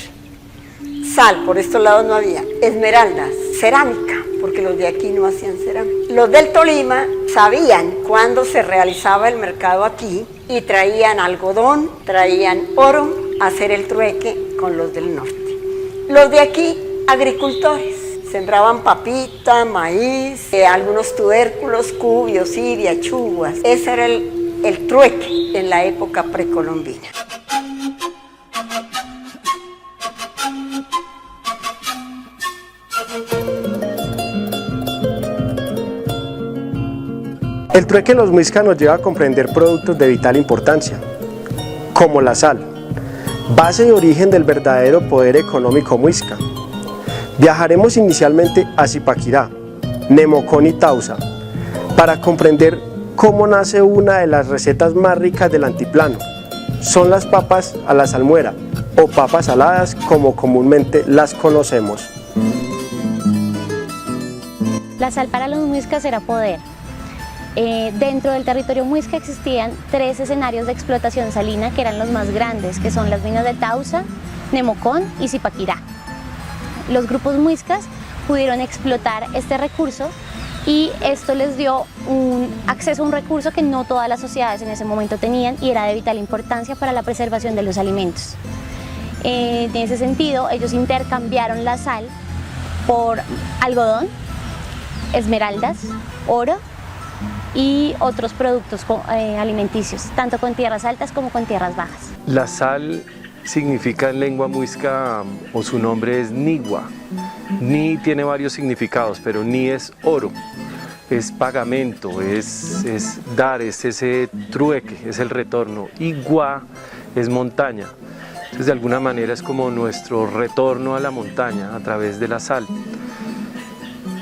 sal, por estos lados no había, esmeraldas, cerámica, porque los de aquí no hacían cerámica. Los del Tolima sabían cuándo se realizaba el mercado aquí y traían algodón, traían oro a hacer el trueque con los del norte. Los de aquí, agricultores. Sembraban papita, maíz, algunos tubérculos, cubios, iria, chuguas. Ese era el trueque en la época precolombina. El trueque en los muiscas nos lleva a comprender productos de vital importancia, como la sal, base y origen del verdadero poder económico muisca. Viajaremos inicialmente a Zipaquirá, Nemocón y Tausa, para comprender cómo nace una de las recetas más ricas del altiplano. Son las papas a la salmuera, o papas saladas como comúnmente las conocemos. La sal para los muiscas era poder. Dentro del territorio muisca existían 3 escenarios de explotación salina que eran los más grandes, que son las minas de Tausa, Nemocón y Zipaquirá. Los grupos muiscas pudieron explotar este recurso y esto les dio un acceso a un recurso que no todas las sociedades en ese momento tenían y era de vital importancia para la preservación de los alimentos. En ese sentido, ellos intercambiaron la sal por algodón, esmeraldas, oro y otros productos alimenticios, tanto con tierras altas como con tierras bajas. La sal significa en lengua muisca, o su nombre es Nigua. Ni tiene varios significados, pero Ni es oro, es pagamento, es dar, es ese trueque, es el retorno. Y Gua es montaña. Entonces, de alguna manera es como nuestro retorno a la montaña a través de la sal.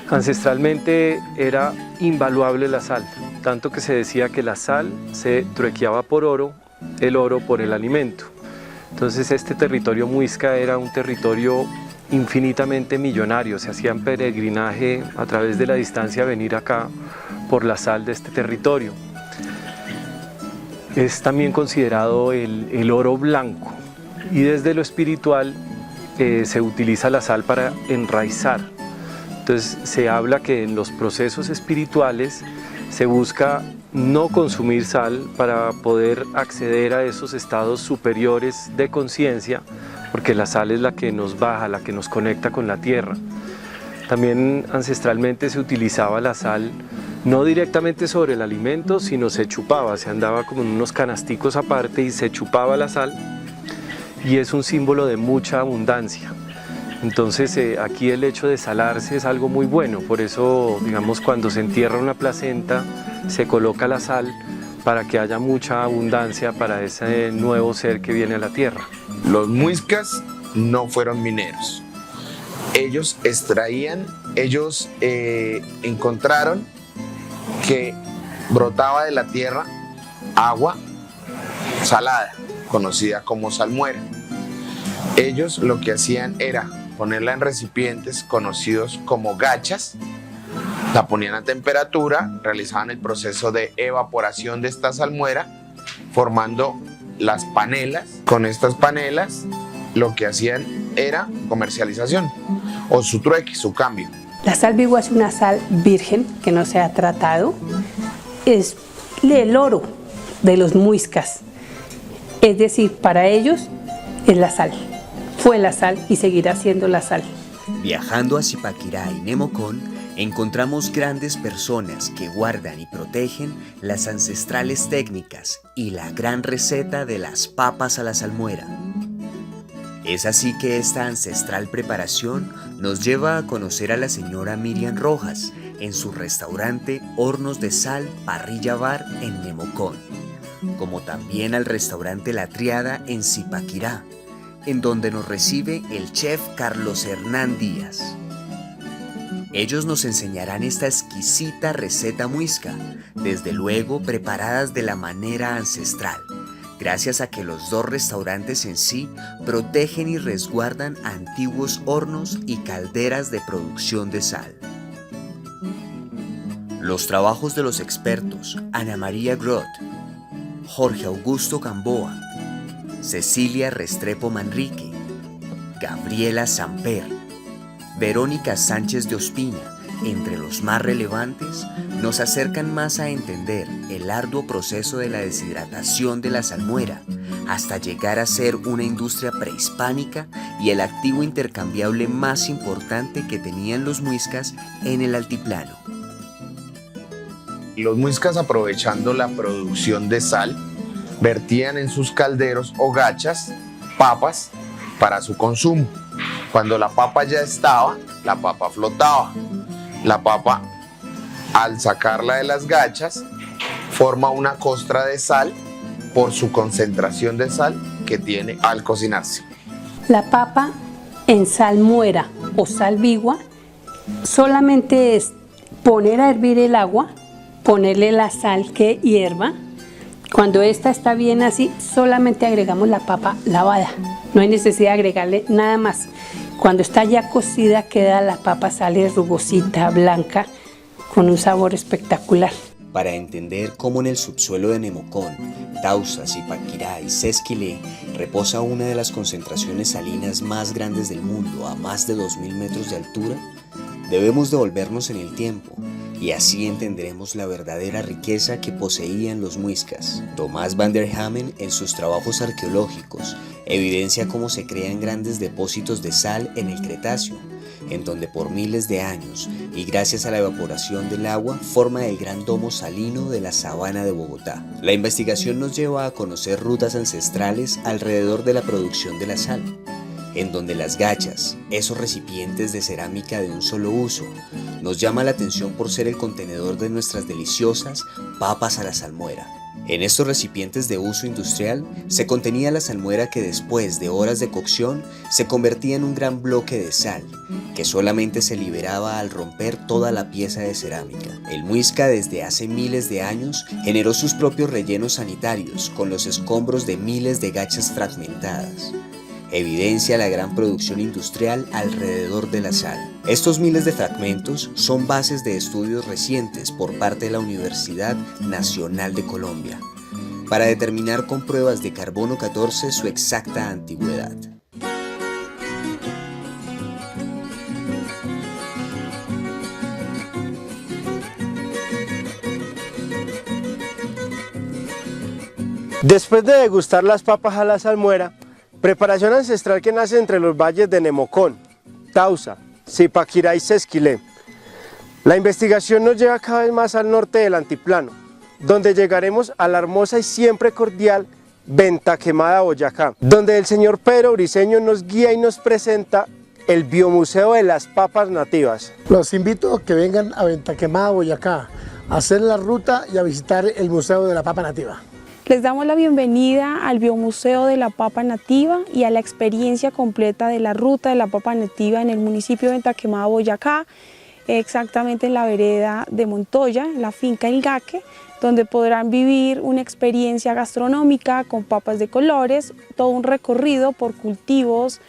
Ancestralmente era invaluable la sal, tanto que se decía que la sal se truequeaba por oro, el oro por el alimento. Entonces este territorio muisca era un territorio infinitamente millonario, se hacían peregrinaje a través de la distancia venir acá por la sal de este territorio. Es también considerado el oro blanco y desde lo espiritual se utiliza la sal para enraizar. Entonces se habla que en los procesos espirituales se busca no consumir sal para poder acceder a esos estados superiores de conciencia, porque la sal es la que nos baja, la que nos conecta con la tierra. También ancestralmente se utilizaba la sal no directamente sobre el alimento, sino se chupaba, se andaba como en unos canasticos aparte y se chupaba la sal, y es un símbolo de mucha abundancia. Entonces aquí el hecho de salarse es algo muy bueno, por eso digamos cuando se entierra una placenta se coloca la sal para que haya mucha abundancia para ese nuevo ser que viene a la tierra. Los muiscas no fueron mineros, ellos extraían, ellos encontraron que brotaba de la tierra agua salada, conocida como salmuera. Ellos lo que hacían era ponerla en recipientes conocidos como gachas, la ponían a temperatura, realizaban el proceso de evaporación de esta salmuera, formando las panelas. Con estas panelas lo que hacían era comercialización, o su trueque, su cambio. La sal vigua es una sal virgen que no se ha tratado, es el oro de los muiscas, es decir, para ellos es la sal. Fue la sal y seguirá siendo la sal. Viajando a Zipaquirá y Nemocón, encontramos grandes personas que guardan y protegen las ancestrales técnicas y la gran receta de las papas a la salmuera. Es así que esta ancestral preparación nos lleva a conocer a la señora Miriam Rojas en su restaurante Hornos de Sal Parrilla Bar en Nemocón, como también al restaurante La Triada en Zipaquirá, en donde nos recibe el chef Carlos Hernán Díaz. Ellos nos enseñarán esta exquisita receta muisca, desde luego preparadas de la manera ancestral, gracias a que los dos restaurantes en sí protegen y resguardan antiguos hornos y calderas de producción de sal. Los trabajos de los expertos Ana María Groth, Jorge Augusto Gamboa, Cecilia Restrepo Manrique, Gabriela Samper, Verónica Sánchez de Ospina, entre los más relevantes, nos acercan más a entender el arduo proceso de la deshidratación de la salmuera hasta llegar a ser una industria prehispánica y el activo intercambiable más importante que tenían los muiscas en el altiplano. Los muiscas, aprovechando la producción de sal, vertían en sus calderos o gachas papas para su consumo. Cuando la papa ya estaba, la papa flotaba. La papa, al sacarla de las gachas, forma una costra de sal por su concentración de sal que tiene al cocinarse. La papa en salmuera o salvigua solamente es poner a hervir el agua, ponerle la sal que hierva. Cuando esta está bien así, solamente agregamos la papa lavada. No hay necesidad de agregarle nada más. Cuando está ya cocida, queda la papa, sale rugosita, blanca, con un sabor espectacular. Para entender cómo en el subsuelo de Nemocón, Tausa, Zipaquirá y Sesquilé reposa una de las concentraciones salinas más grandes del mundo a más de 2000 metros de altura, debemos devolvernos en el tiempo y así entenderemos la verdadera riqueza que poseían los muiscas. Tomás van der Hamen, en sus trabajos arqueológicos, evidencia cómo se crean grandes depósitos de sal en el Cretáceo, en donde por miles de años y gracias a la evaporación del agua forma el gran domo salino de la sabana de Bogotá. La investigación nos lleva a conocer rutas ancestrales alrededor de la producción de la sal, en donde las gachas, esos recipientes de cerámica de un solo uso, nos llama la atención por ser el contenedor de nuestras deliciosas papas a la salmuera. En estos recipientes de uso industrial se contenía la salmuera que después de horas de cocción se convertía en un gran bloque de sal, que solamente se liberaba al romper toda la pieza de cerámica. El muisca desde hace miles de años generó sus propios rellenos sanitarios con los escombros de miles de gachas fragmentadas. Evidencia la gran producción industrial alrededor de la sal. Estos miles de fragmentos son bases de estudios recientes por parte de la Universidad Nacional de Colombia, para determinar con pruebas de carbono 14 su exacta antigüedad. Después de degustar las papas a la salmuera, preparación ancestral que nace entre los valles de Nemocón, Tausa, Zipaquirá y Sesquilé. La investigación nos lleva cada vez más al norte del altiplano, donde llegaremos a la hermosa y siempre cordial Venta Quemada, Boyacá, donde el señor Pedro Briceño nos guía y nos presenta el Biomuseo de las Papas Nativas. Los invito a que vengan a Venta Quemada, Boyacá, a hacer la ruta y a visitar el Museo de la Papa Nativa. Les damos la bienvenida al Biomuseo de la Papa Nativa y a la experiencia completa de la ruta de la papa nativa en el municipio de Venta Quemada, Boyacá, exactamente en la vereda de Montoya, en la finca El Gaque, donde podrán vivir una experiencia gastronómica con papas de colores, todo un recorrido por cultivos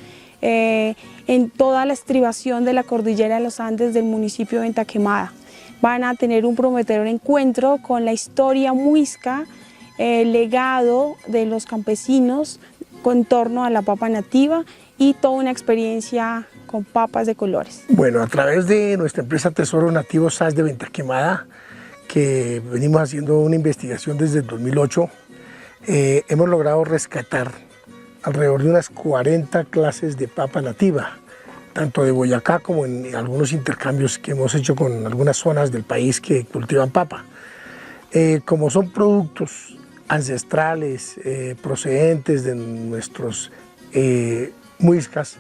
en toda la estribación de la cordillera de los Andes del municipio de Venta Quemada. Van a tener un prometedor encuentro con la historia muisca, legado de los campesinos en torno a la papa nativa y toda una experiencia con papas de colores. Bueno, a través de nuestra empresa Tesoro Nativo SAS de Venta Quemada, que venimos haciendo una investigación desde el 2008, hemos logrado rescatar alrededor de unas 40 clases de papa nativa, tanto de Boyacá como en algunos intercambios que hemos hecho con algunas zonas del país que cultivan papa. Como son productos ancestrales, procedentes de nuestros muiscas,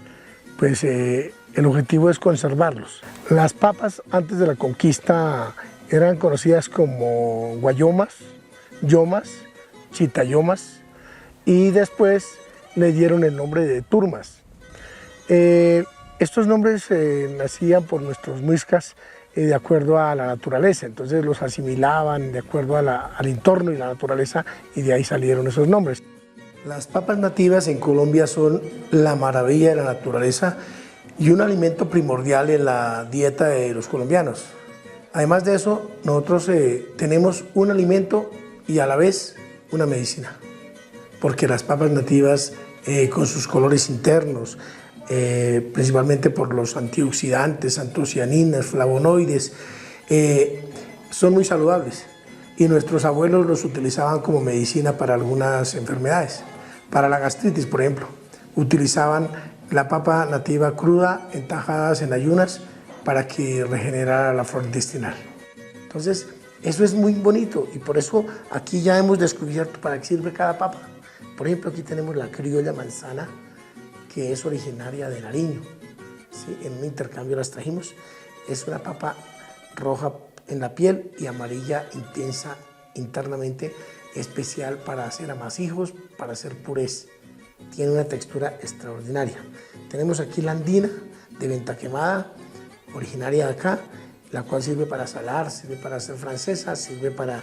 pues el objetivo es conservarlos. Las papas antes de la conquista eran conocidas como guayomas, yomas, chitayomas y después le dieron el nombre de turmas. Estos nombres nacían por nuestros muiscas de acuerdo a la naturaleza, entonces los asimilaban de acuerdo al entorno y la naturaleza y de ahí salieron esos nombres. Las papas nativas en Colombia son la maravilla de la naturaleza y un alimento primordial en la dieta de los colombianos. Además de eso, nosotros tenemos un alimento y a la vez una medicina, porque las papas nativas con sus colores internos, principalmente por los antioxidantes, antocianinas, flavonoides, son muy saludables y nuestros abuelos los utilizaban como medicina para algunas enfermedades. Para la gastritis, por ejemplo, utilizaban la papa nativa cruda en tajadas en ayunas para que regenerara la flora intestinal. Entonces, eso es muy bonito y por eso aquí ya hemos descubierto para qué sirve cada papa. Por ejemplo, aquí tenemos la criolla manzana, que es originaria de Nariño. ¿Sí? En un intercambio las trajimos. Es una papa roja en la piel y amarilla intensa internamente, especial para hacer amasijos, para hacer purés. Tiene una textura extraordinaria. Tenemos aquí la andina de Venta Quemada, originaria de acá, la cual sirve para salar, sirve para hacer francesas, sirve para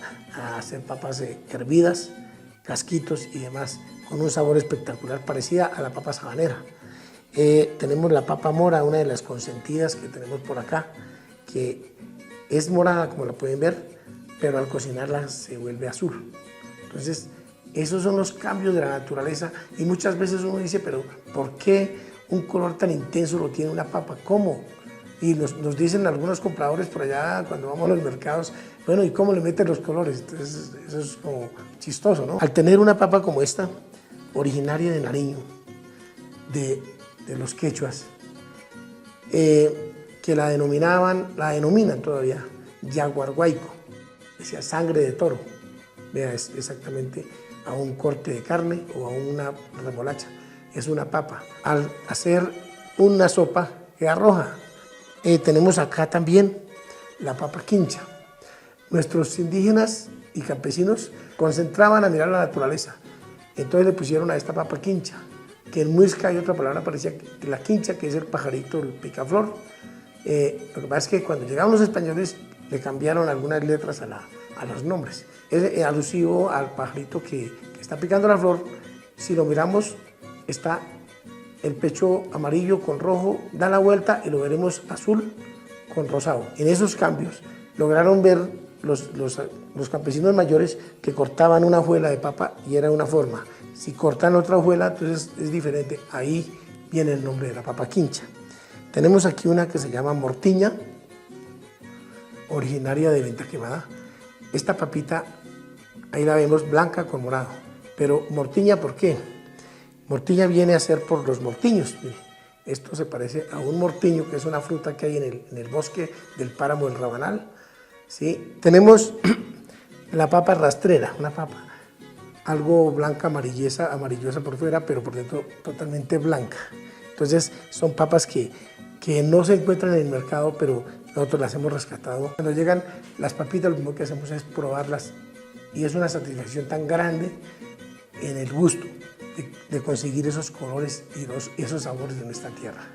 hacer papas hervidas, casquitos y demás, con un sabor espectacular, parecida a la papa sabanera. Tenemos la papa mora, una de las consentidas que tenemos por acá, que es morada, como la pueden ver, pero al cocinarla se vuelve azul. Entonces, esos son los cambios de la naturaleza y muchas veces uno dice, pero ¿por qué un color tan intenso lo tiene una papa? ¿Cómo? Y nos dicen algunos compradores por allá cuando vamos a los mercados, bueno, ¿y cómo le meten los colores? Entonces, eso es como chistoso, ¿no? Al tener una papa como esta, originaria de Nariño, de los quechuas, que la denominan todavía yaguarguaico, decía sangre de toro. Vea, es exactamente a un corte de carne o a una remolacha. Es una papa. Al hacer una sopa queda roja. Tenemos acá también la papa quincha. Nuestros indígenas y campesinos concentraban a mirar la naturaleza. Entonces le pusieron a esta papa quincha, que en muisca hay otra palabra parecida que la quincha, que es el pajarito, el picaflor. Lo que pasa es que cuando llegaron los españoles le cambiaron algunas letras a los nombres. Es alusivo al pajarito que está picando la flor. Si lo miramos, está el pecho amarillo con rojo, da la vuelta y lo veremos azul con rosado. En esos cambios lograron ver los campesinos mayores que cortaban una hojuela de papa y era una forma. Si cortan otra hojuela, entonces es diferente. Ahí viene el nombre de la papa quincha. Tenemos aquí una que se llama mortiña, originaria de Venta Quemada. Esta papita, ahí la vemos blanca con morado. Pero mortiña, ¿por qué? Mortiña viene a ser por los mortiños. Esto se parece a un mortiño, que es una fruta que hay en el bosque del páramo del Rabanal. ¿Sí? Tenemos la papa rastrera, una papa algo blanca, amarillosa por fuera, pero por dentro totalmente blanca. Entonces son papas que no se encuentran en el mercado, pero nosotros las hemos rescatado. Cuando llegan las papitas, lo primero que hacemos es probarlas y es una satisfacción tan grande en el gusto de conseguir esos colores y esos sabores de nuestra tierra.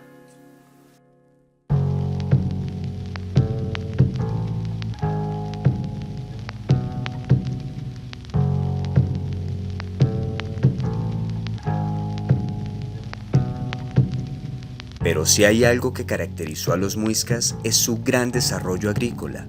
Pero si hay algo que caracterizó a los muiscas es su gran desarrollo agrícola,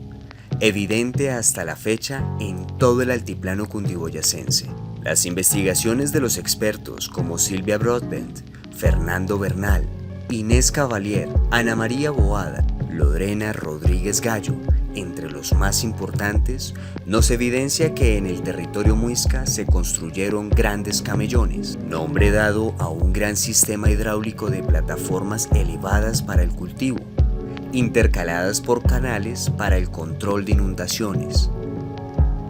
evidente hasta la fecha en todo el altiplano cundiboyacense. Las investigaciones de los expertos como Silvia Broadbent, Fernando Bernal, Inés Cavalier, Ana María Boada, Lorena Rodríguez Gallo, entre los más importantes, nos evidencia que en el territorio muisca se construyeron grandes camellones, nombre dado a un gran sistema hidráulico de plataformas elevadas para el cultivo, intercaladas por canales para el control de inundaciones.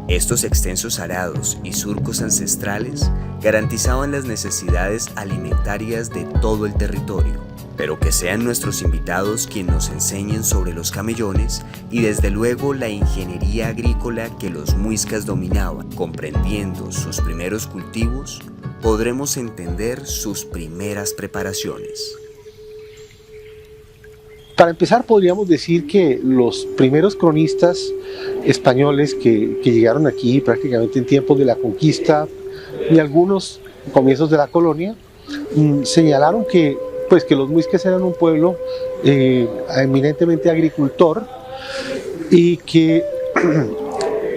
Estos extensos arados y surcos ancestrales garantizaban las necesidades alimentarias de todo el territorio. Pero que sean nuestros invitados quienes nos enseñen sobre los camellones y desde luego la ingeniería agrícola que los muiscas dominaban. Comprendiendo sus primeros cultivos, podremos entender sus primeras preparaciones. Para empezar, podríamos decir que los primeros cronistas españoles que llegaron aquí prácticamente en tiempos de la conquista y algunos comienzos de la colonia, señalaron que los muiscas eran un pueblo eminentemente agricultor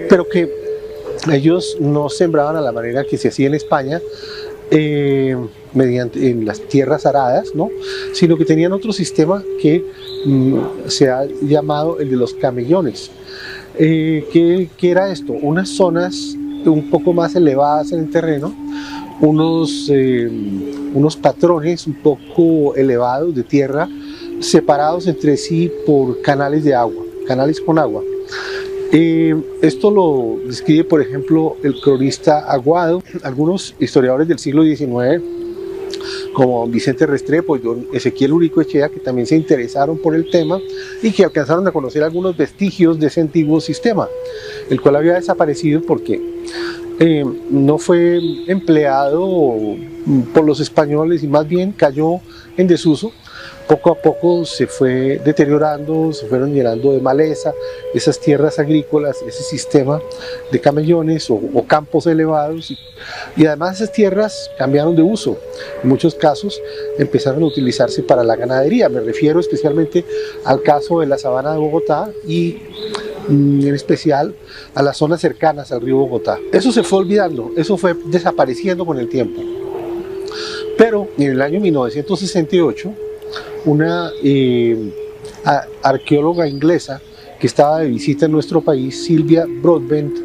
pero que ellos no sembraban a la manera que se hacía en España, en las tierras aradas, ¿no? Sino que tenían otro sistema que se ha llamado el de los camellones. ¿Qué era esto? Unas zonas un poco más elevadas en el terreno, unos patrones un poco elevados de tierra, separados entre sí por canales de agua, canales con agua. Esto lo describe, por ejemplo, el cronista Aguado. Algunos historiadores del siglo XIX, como Vicente Restrepo y don Ezequiel Uricoechea, que también se interesaron por el tema y que alcanzaron a conocer algunos vestigios de ese antiguo sistema. el cual había desaparecido porque no fue empleado por los españoles y más bien cayó en desuso. Poco a poco se fue deteriorando, se fueron llenando de maleza esas tierras agrícolas, ese sistema de camellones o campos elevados y además esas tierras cambiaron de uso. En muchos casos empezaron a utilizarse para la ganadería. Me refiero especialmente al caso de la sabana de Bogotá y en especial a las zonas cercanas al río Bogotá. Eso se fue olvidando, eso fue desapareciendo con el tiempo. Pero en el año 1968, una arqueóloga inglesa que estaba de visita en nuestro país, Sylvia Broadbent,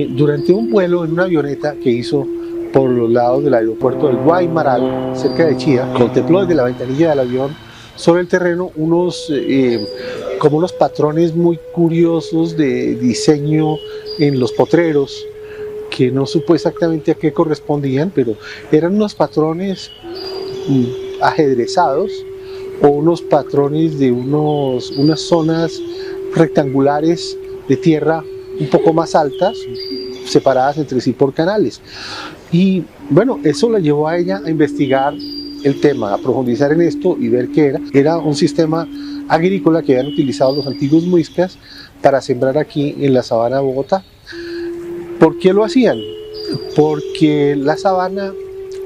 durante un vuelo en una avioneta que hizo por los lados del aeropuerto del Guaymaral, cerca de Chía, contempló desde la ventanilla del avión sobre el terreno como unos patrones muy curiosos de diseño en los potreros, que no supo exactamente a qué correspondían, pero eran unos patrones ajedrezados o unos patrones de unas zonas rectangulares de tierra un poco más altas, separadas entre sí por canales. Y bueno, eso la llevó a ella a investigar el tema, a profundizar en esto y ver qué era. Era un sistema agrícola que habían utilizado los antiguos muiscas para sembrar aquí en la sabana de Bogotá. ¿Por qué lo hacían? Porque la sabana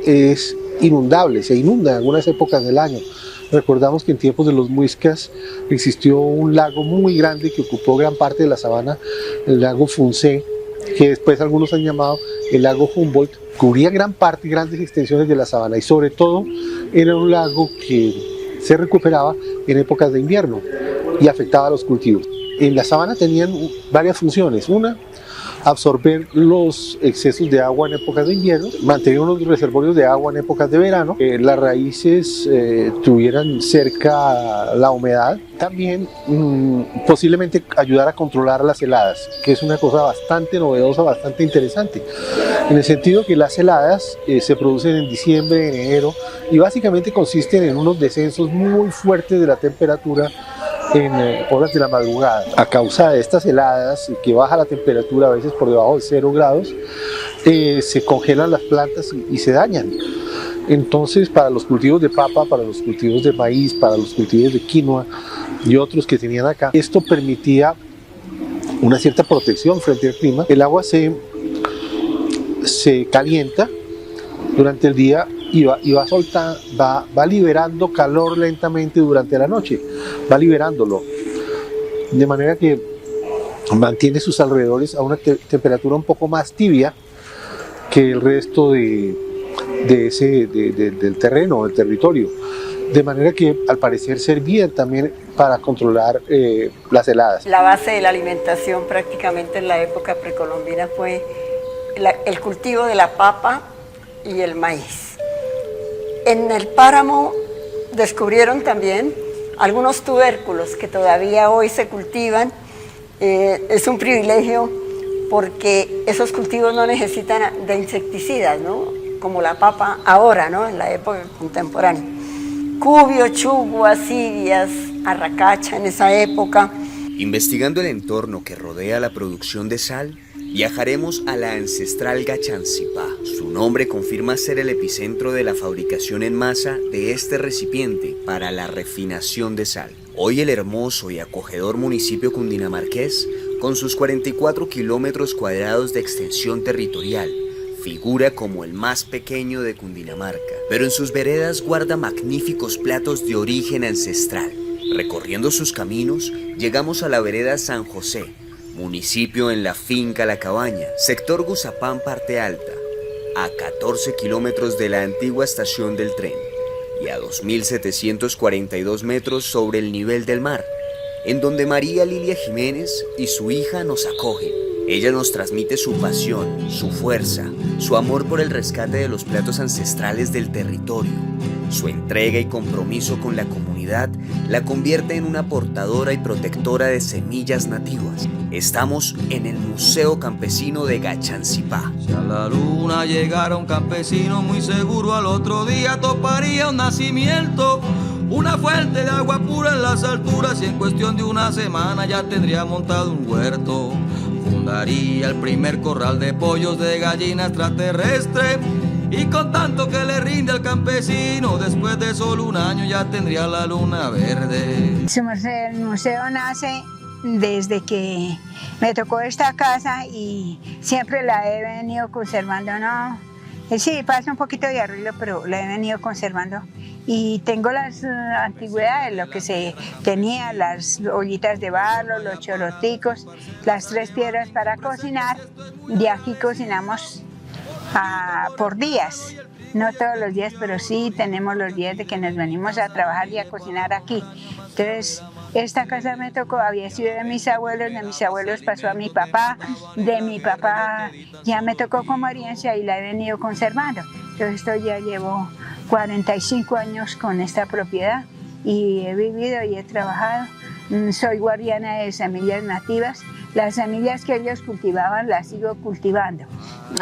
es inundable, se inunda en algunas épocas del año. Recordamos que en tiempos de los muiscas existió un lago muy grande que ocupó gran parte de la sabana, el lago Funce, que después algunos han llamado el lago Humboldt. Cubría gran parte, grandes extensiones de la sabana y sobre todo era un lago que se recuperaba en épocas de invierno y afectaba a los cultivos. En la sabana tenían varias funciones. Una, absorber los excesos de agua en épocas de invierno, mantener unos reservorios de agua en épocas de verano, que las raíces tuvieran cerca la humedad. También posiblemente ayudar a controlar las heladas, que es una cosa bastante novedosa, bastante interesante, en el sentido que las heladas se producen en diciembre, en enero, y básicamente consisten en unos descensos muy fuertes de la temperatura en horas de la madrugada. A causa de estas heladas, que baja la temperatura a veces por debajo de 0 grados, se congelan las plantas y se dañan. Entonces, para los cultivos de papa, para los cultivos de maíz, para los cultivos de quinoa y otros que tenían acá, esto permitía una cierta protección frente al clima. El agua se calienta durante el día y va liberando calor lentamente durante la noche, va liberándolo, de manera que mantiene sus alrededores a una temperatura un poco más tibia que el resto del terreno, del territorio, de manera que al parecer servían también para controlar las heladas. La base de la alimentación prácticamente en la época precolombina fue el cultivo de la papa y el maíz. En el páramo descubrieron también algunos tubérculos que todavía hoy se cultivan. Es un privilegio porque esos cultivos no necesitan de insecticidas, ¿no? Como la papa ahora, ¿no? En la época contemporánea. Cubio, chugua, acidias, arracacha en esa época. Investigando el entorno que rodea la producción de sal, viajaremos a la ancestral Gachancipá. Su nombre confirma ser el epicentro de la fabricación en masa de este recipiente para la refinación de sal. Hoy el hermoso y acogedor municipio cundinamarqués, con sus 44 kilómetros cuadrados de extensión territorial, figura como el más pequeño de Cundinamarca, pero en sus veredas guarda magníficos platos de origen ancestral. Recorriendo sus caminos, llegamos a la vereda San José, municipio en la finca La Cabaña, sector Guzapán Parte Alta, a 14 kilómetros de la antigua estación del tren y a 2.742 metros sobre el nivel del mar, en donde María Lilia Jiménez y su hija nos acogen. Ella nos transmite su pasión, su fuerza, su amor por el rescate de los platos ancestrales del territorio. Su entrega y compromiso con la comunidad la convierte en una portadora y protectora de semillas nativas. Estamos en el Museo Campesino de Gachancipá. Si a la luna llegara un campesino, muy seguro al otro día toparía un nacimiento, una fuente de agua pura en las alturas, y en cuestión de una semana ya tendría montado un huerto. fundaría el primer corral de pollos de gallina extraterrestre. Y con tanto que le rinde al campesino, después de solo un año ya tendría la luna verde. El museo nace desde que me tocó esta casa y siempre la he venido conservando, ¿no? Sí, pasa un poquito de arreglo, pero la he venido conservando. Y tengo las antigüedades, lo que se tenía, las ollitas de barro, los choroticos, las 3 piedras para cocinar. De aquí cocinamos por días, no todos los días, pero sí tenemos los días de que nos venimos a trabajar y a cocinar aquí. Entonces, esta casa me tocó, había sido de mis abuelos pasó a mi papá, de mi papá ya me tocó como herencia y la he venido conservando. Entonces, esto ya llevo 45 años con esta propiedad y he vivido y he trabajado. Soy guardiana de semillas nativas. Las semillas que ellos cultivaban las sigo cultivando.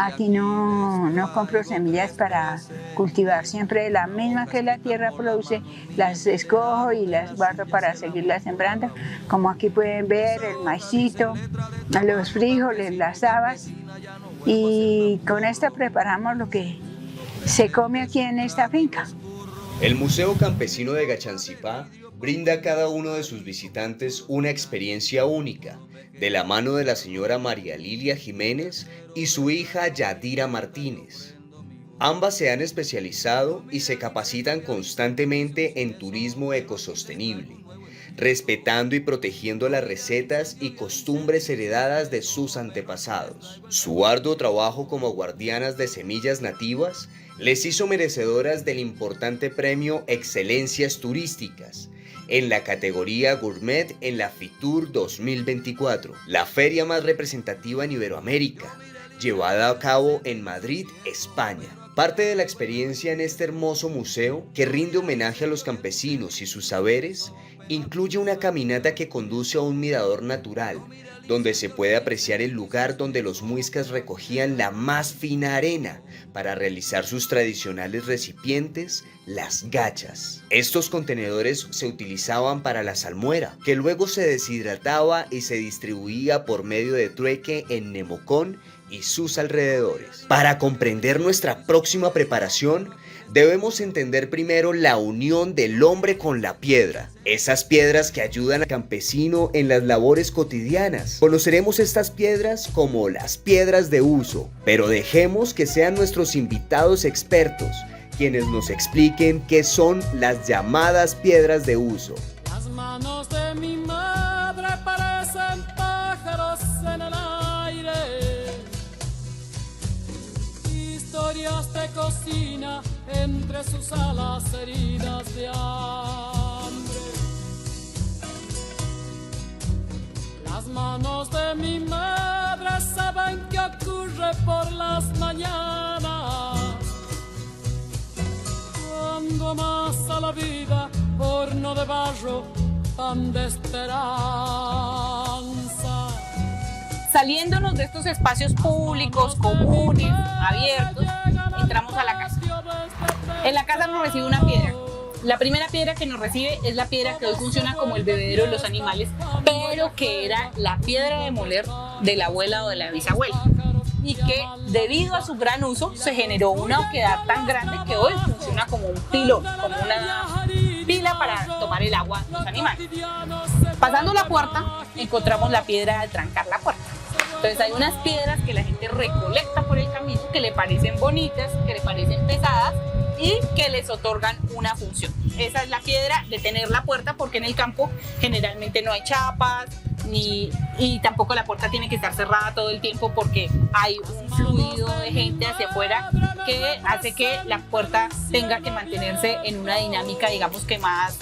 Aquí no compro semillas para cultivar, siempre la misma que la tierra produce, las escojo y las guardo para seguirlas sembrando. Como aquí pueden ver, el maicito, los frijoles, las habas, y con esto preparamos lo que se come aquí en esta finca. El Museo Campesino de Gachancipá brinda a cada uno de sus visitantes una experiencia única, de la mano de la señora María Lilia Jiménez y su hija Yadira Martínez. Ambas se han especializado y se capacitan constantemente en turismo ecosostenible, respetando y protegiendo las recetas y costumbres heredadas de sus antepasados. Su arduo trabajo como guardianas de semillas nativas les hizo merecedoras del importante premio Excelencias Turísticas en la categoría Gourmet en la FITUR 2024, la feria más representativa en Iberoamérica, llevada a cabo en Madrid, España. Parte de la experiencia en este hermoso museo, que rinde homenaje a los campesinos y sus saberes, incluye una caminata que conduce a un mirador natural, donde se puede apreciar el lugar donde los muiscas recogían la más fina arena para realizar sus tradicionales recipientes, las gachas. Estos contenedores se utilizaban para la salmuera, que luego se deshidrataba y se distribuía por medio de trueque en Nemocón y sus alrededores. Para comprender nuestra próxima preparación, debemos entender primero la unión del hombre con la piedra, esas piedras que ayudan al campesino en las labores cotidianas. Conoceremos estas piedras como las piedras de uso, pero dejemos que sean nuestros invitados expertos quienes nos expliquen qué son las llamadas piedras de uso. Las manos de mi madre parecen pájaros en el aire, historias de cocina entre sus alas heridas de hambre. Las manos de mi madre saben qué ocurre por las mañanas, cuando amasa la vida horno de barro, pan de esperanza. Saliéndonos de estos espacios públicos, comunes, abiertos, entramos a la casa. En la casa nos recibe una piedra. La primera piedra que nos recibe es la piedra que hoy funciona como el bebedero de los animales, pero que era la piedra de moler de la abuela o de la bisabuela. Y que debido a su gran uso se generó una oquedad tan grande que hoy funciona como un pilón, como una pila para tomar el agua de los animales. Pasando la puerta encontramos la piedra de trancar la puerta. Entonces hay unas piedras que la gente recolecta por el camino, que le parecen bonitas, que le parecen pesadas y que les otorgan una función. Esa es la piedra de tener la puerta, porque en el campo generalmente no hay chapas, y tampoco la puerta tiene que estar cerrada todo el tiempo, porque hay un fluido de gente hacia afuera que hace que la puerta tenga que mantenerse en una dinámica, digamos que más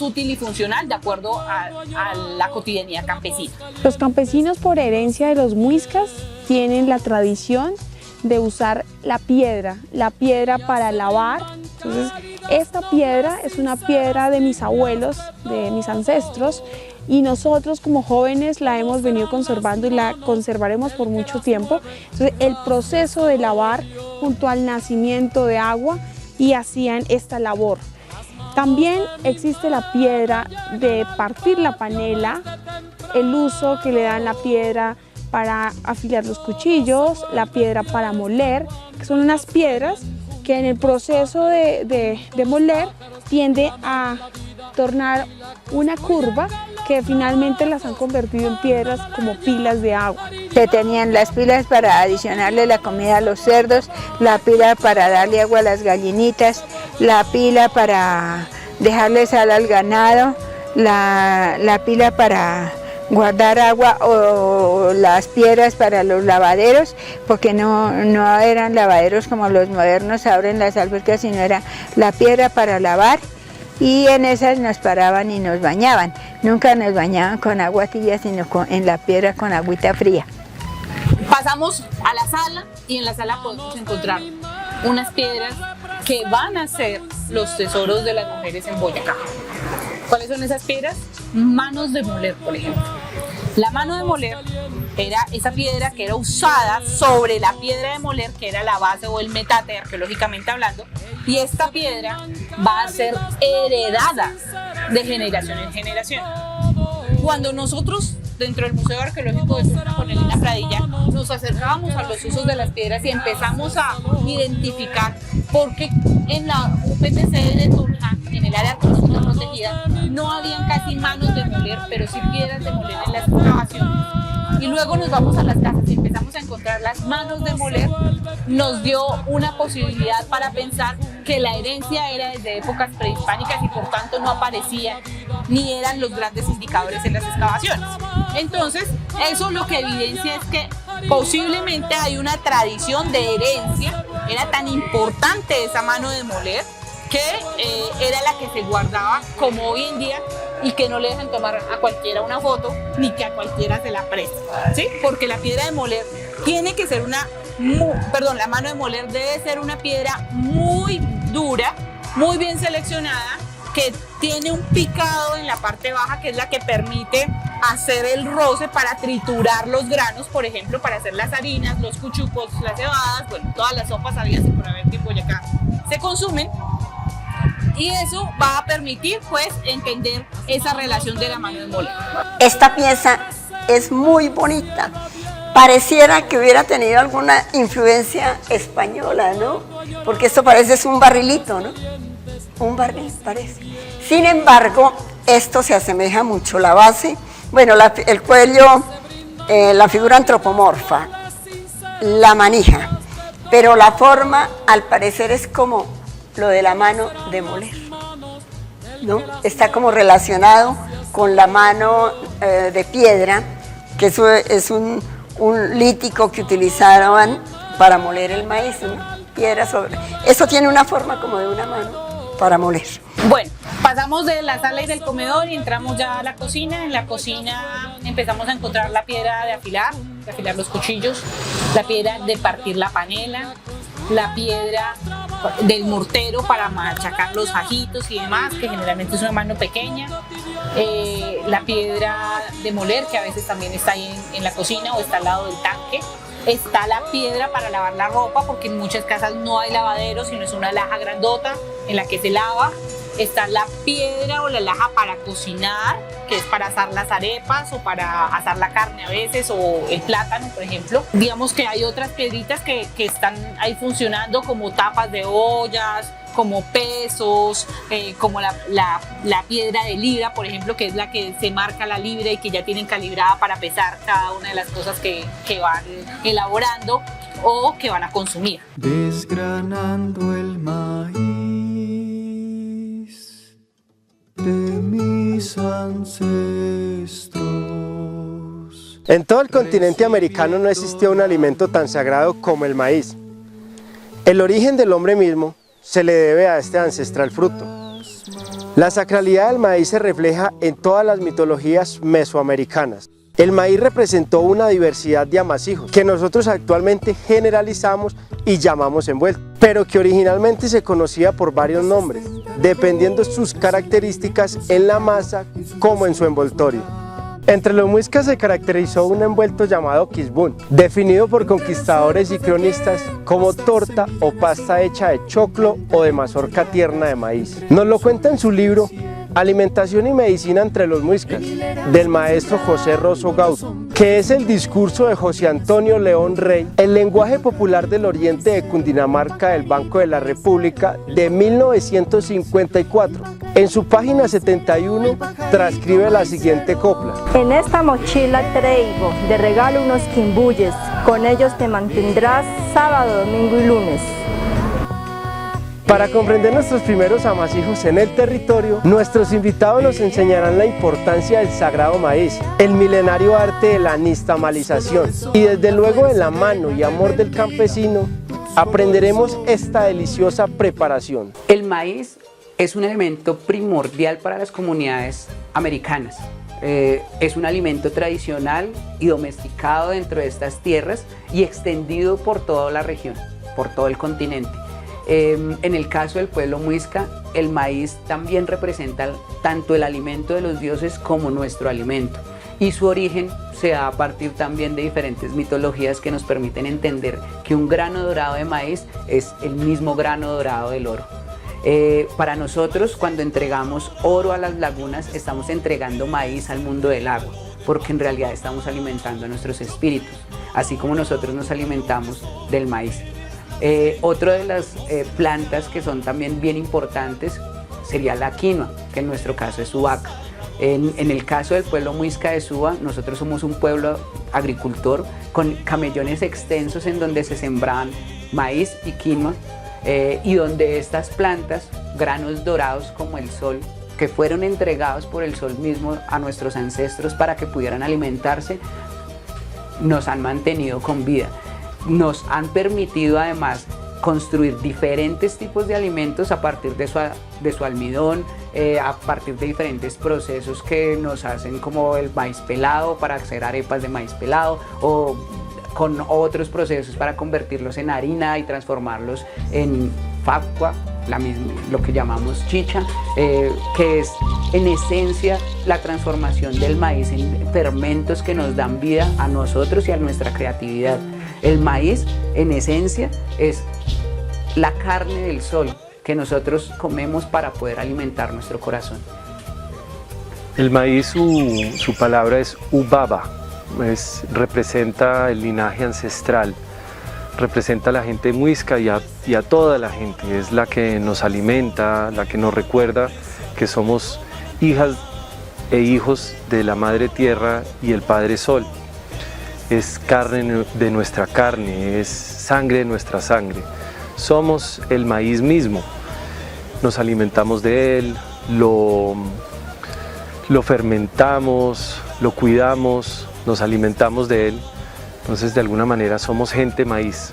útil y funcional de acuerdo a la cotidianidad campesina. Los campesinos, por herencia de los muiscas, tienen la tradición de usar la piedra para lavar. Entonces, esta piedra es una piedra de mis abuelos, de mis ancestros, y nosotros como jóvenes la hemos venido conservando y la conservaremos por mucho tiempo. Entonces, el proceso de lavar junto al nacimiento de agua, y hacían esta labor. También existe la piedra de partir la panela, el uso que le dan la piedra para afilar los cuchillos, la piedra para moler, que son unas piedras que en el proceso de moler tiende a tornar una curva que finalmente las han convertido en piedras como pilas de agua. Se tenían las pilas para adicionarle la comida a los cerdos, la pila para darle agua a las gallinitas, la pila para dejarle sal al ganado, la pila para guardar agua o las piedras para los lavaderos, porque no eran lavaderos como los modernos ahora en las albercas, sino era la piedra para lavar, y en esas nos paraban y nos bañaban. Nunca nos bañaban con agua tibia, sino en la piedra con agüita fría. Pasamos a la sala y en la sala podemos encontrar unas piedras que van a ser los tesoros de las mujeres en Boyacá. ¿Cuáles son esas piedras? Manos de moler, por ejemplo. La mano de moler era esa piedra que era usada sobre la piedra de moler, que era la base o el metate, arqueológicamente hablando, y esta piedra va a ser heredada de generación en generación. Cuando nosotros, dentro del Museo Arqueológico de Tunja con Elena Pradilla, nos acercábamos a los usos de las piedras y empezamos a identificar por qué en la UPTC de Tunja, en el área arqueológica protegida, no habían casi manos de moler, pero sí piedras de moler en las excavaciones. Y luego nos vamos a las casas y empezamos a encontrar las manos de moler. Nos dio una posibilidad para pensar que la herencia era desde épocas prehispánicas y por tanto no aparecían ni eran los grandes indicadores en las excavaciones. Entonces, eso lo que evidencia es que posiblemente hay una tradición de herencia. Era tan importante esa mano de moler que era la que se guardaba como hoy en día, y que no le dejan tomar a cualquiera una foto ni que a cualquiera se la preste, ¿sí? Porque la piedra de moler tiene que ser la mano de moler debe ser una piedra muy dura, muy bien seleccionada, que tiene un picado en la parte baja, que es la que permite hacer el roce para triturar los granos, por ejemplo, para hacer las harinas, los cuchucos, las cebadas, bueno, todas las sopas habidas y por haber que en Boyacá se consumen. Y eso va a permitir, pues, entender esa relación de la mano de moler. Esta pieza es muy bonita. Pareciera que hubiera tenido alguna influencia española, ¿no? Porque esto parece es un barrilito, ¿no? Un barril parece. Sin embargo, esto se asemeja mucho. La base, bueno, el cuello, la figura antropomorfa, la manija, pero la forma al parecer es como lo de la mano de moler, ¿no? Está como relacionado con la mano de piedra, que eso es un lítico que utilizaban para moler el maíz, ¿no? Piedra sobre. Eso tiene una forma como de una mano para moler. Bueno, pasamos de la sala y del comedor y entramos ya a la cocina. En la cocina empezamos a encontrar la piedra de afilar los cuchillos, la piedra de partir la panela, la piedra del mortero para machacar los ajitos y demás, que generalmente es una mano pequeña, la piedra de moler, que a veces también está ahí en la cocina o está al lado del tanque. Está la piedra para lavar la ropa, porque en muchas casas no hay lavadero, sino es una laja grandota en la que se lava. Está la piedra o la laja para cocinar, que es para asar las arepas o para asar la carne a veces, o el plátano, por ejemplo. Digamos que hay otras piedritas que están ahí funcionando como tapas de ollas, como pesos, como la piedra de libra, por ejemplo, que es la que se marca la libra y que ya tienen calibrada para pesar cada una de las cosas que van elaborando o que van a consumir. Desgranando el maíz de mis ancestros. En todo el continente americano no existía un alimento tan sagrado como el maíz. El origen del hombre mismo se le debe a este ancestral fruto. La sacralidad del maíz se refleja en todas las mitologías mesoamericanas. El maíz representó una diversidad de amasijos que nosotros actualmente generalizamos y llamamos envuelto, pero que originalmente se conocía por varios nombres, dependiendo sus características en la masa como en su envoltorio. Entre los muiscas se caracterizó un envuelto llamado quisbún, definido por conquistadores y cronistas como torta o pasta hecha de choclo o de mazorca tierna de maíz. Nos lo cuenta en su libro Alimentación y medicina entre los muiscas, del maestro José Rosso Gauto, que es el discurso de José Antonio León Rey, el lenguaje popular del oriente de Cundinamarca del Banco de la República de 1954. En su página 71 transcribe la siguiente copla. En esta mochila traigo de regalo unos quimbuyes, con ellos te mantendrás sábado, domingo y lunes. Para comprender nuestros primeros amasijos en el territorio, nuestros invitados nos enseñarán la importancia del sagrado maíz, el milenario arte de la nixtamalización y desde luego de la mano y amor del campesino, aprenderemos esta deliciosa preparación. El maíz es un elemento primordial para las comunidades americanas. Es un alimento tradicional y domesticado dentro de estas tierras y extendido por toda la región, por todo el continente. En el caso del pueblo muisca, el maíz también representa tanto el alimento de los dioses como nuestro alimento. Y su origen se da a partir también de diferentes mitologías que nos permiten entender que un grano dorado de maíz es el mismo grano dorado del oro. Para nosotros, cuando entregamos oro a las lagunas, estamos entregando maíz al mundo del agua, porque en realidad estamos alimentando a nuestros espíritus, así como nosotros nos alimentamos del maíz. Otra de las plantas que son también bien importantes sería la quinoa, que en nuestro caso es Subaca. En el caso del pueblo muisca de Suba, nosotros somos un pueblo agricultor con camellones extensos en donde se sembraban maíz y quinoa y donde estas plantas, granos dorados como el sol, que fueron entregados por el sol mismo a nuestros ancestros para que pudieran alimentarse, nos han mantenido con vida. Nos han permitido además construir diferentes tipos de alimentos a partir de su almidón, a partir de diferentes procesos que nos hacen, como el maíz pelado para hacer arepas de maíz pelado, o con otros procesos para convertirlos en harina y transformarlos en facua, lo que llamamos chicha, que es en esencia la transformación del maíz en fermentos que nos dan vida a nosotros y a nuestra creatividad. El maíz, en esencia, es la carne del sol que nosotros comemos para poder alimentar nuestro corazón. El maíz, su palabra es ubaba, representa el linaje ancestral, representa a la gente muisca y a toda la gente. Es la que nos alimenta, la que nos recuerda que somos hijas e hijos de la Madre Tierra y el Padre Sol. Es carne de nuestra carne, es sangre de nuestra sangre. Somos el maíz mismo, nos alimentamos de él, lo fermentamos, lo cuidamos, nos alimentamos de él. Entonces, de alguna manera somos gente maíz.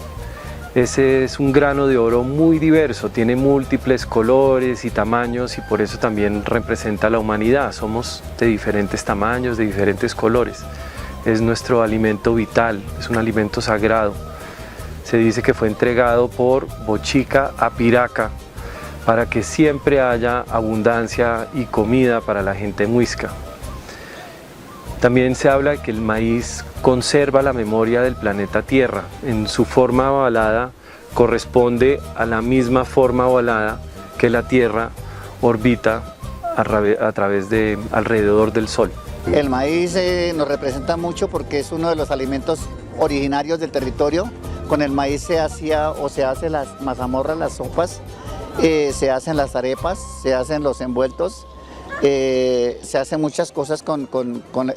Ese es un grano de oro muy diverso, tiene múltiples colores y tamaños y por eso también representa a la humanidad. Somos de diferentes tamaños, de diferentes colores. Es nuestro alimento vital, es un alimento sagrado. Se dice que fue entregado por Bochica a Piraca para que siempre haya abundancia y comida para la gente muisca. También se habla de que el maíz conserva la memoria del planeta Tierra. En su forma ovalada corresponde a la misma forma ovalada que la Tierra orbita alrededor del Sol. El maíz nos representa mucho porque es uno de los alimentos originarios del territorio. Con el maíz se hacía o se hacen las mazamorras, las sopas, se hacen las arepas, se hacen los envueltos, se hacen muchas cosas con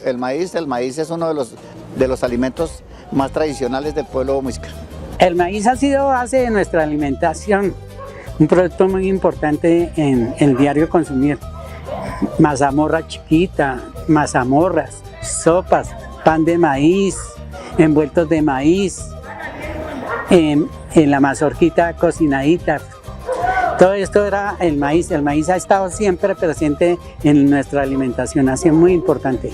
el maíz. El maíz es uno de los alimentos más tradicionales del pueblo muisca. El maíz ha sido base de nuestra alimentación, un producto muy importante en el diario consumir. Mazamorra chiquita, mazamorras, sopas, pan de maíz, envueltos de maíz, en la mazorquita cocinadita. Todo esto era el maíz. El maíz ha estado siempre presente en nuestra alimentación, así es muy importante.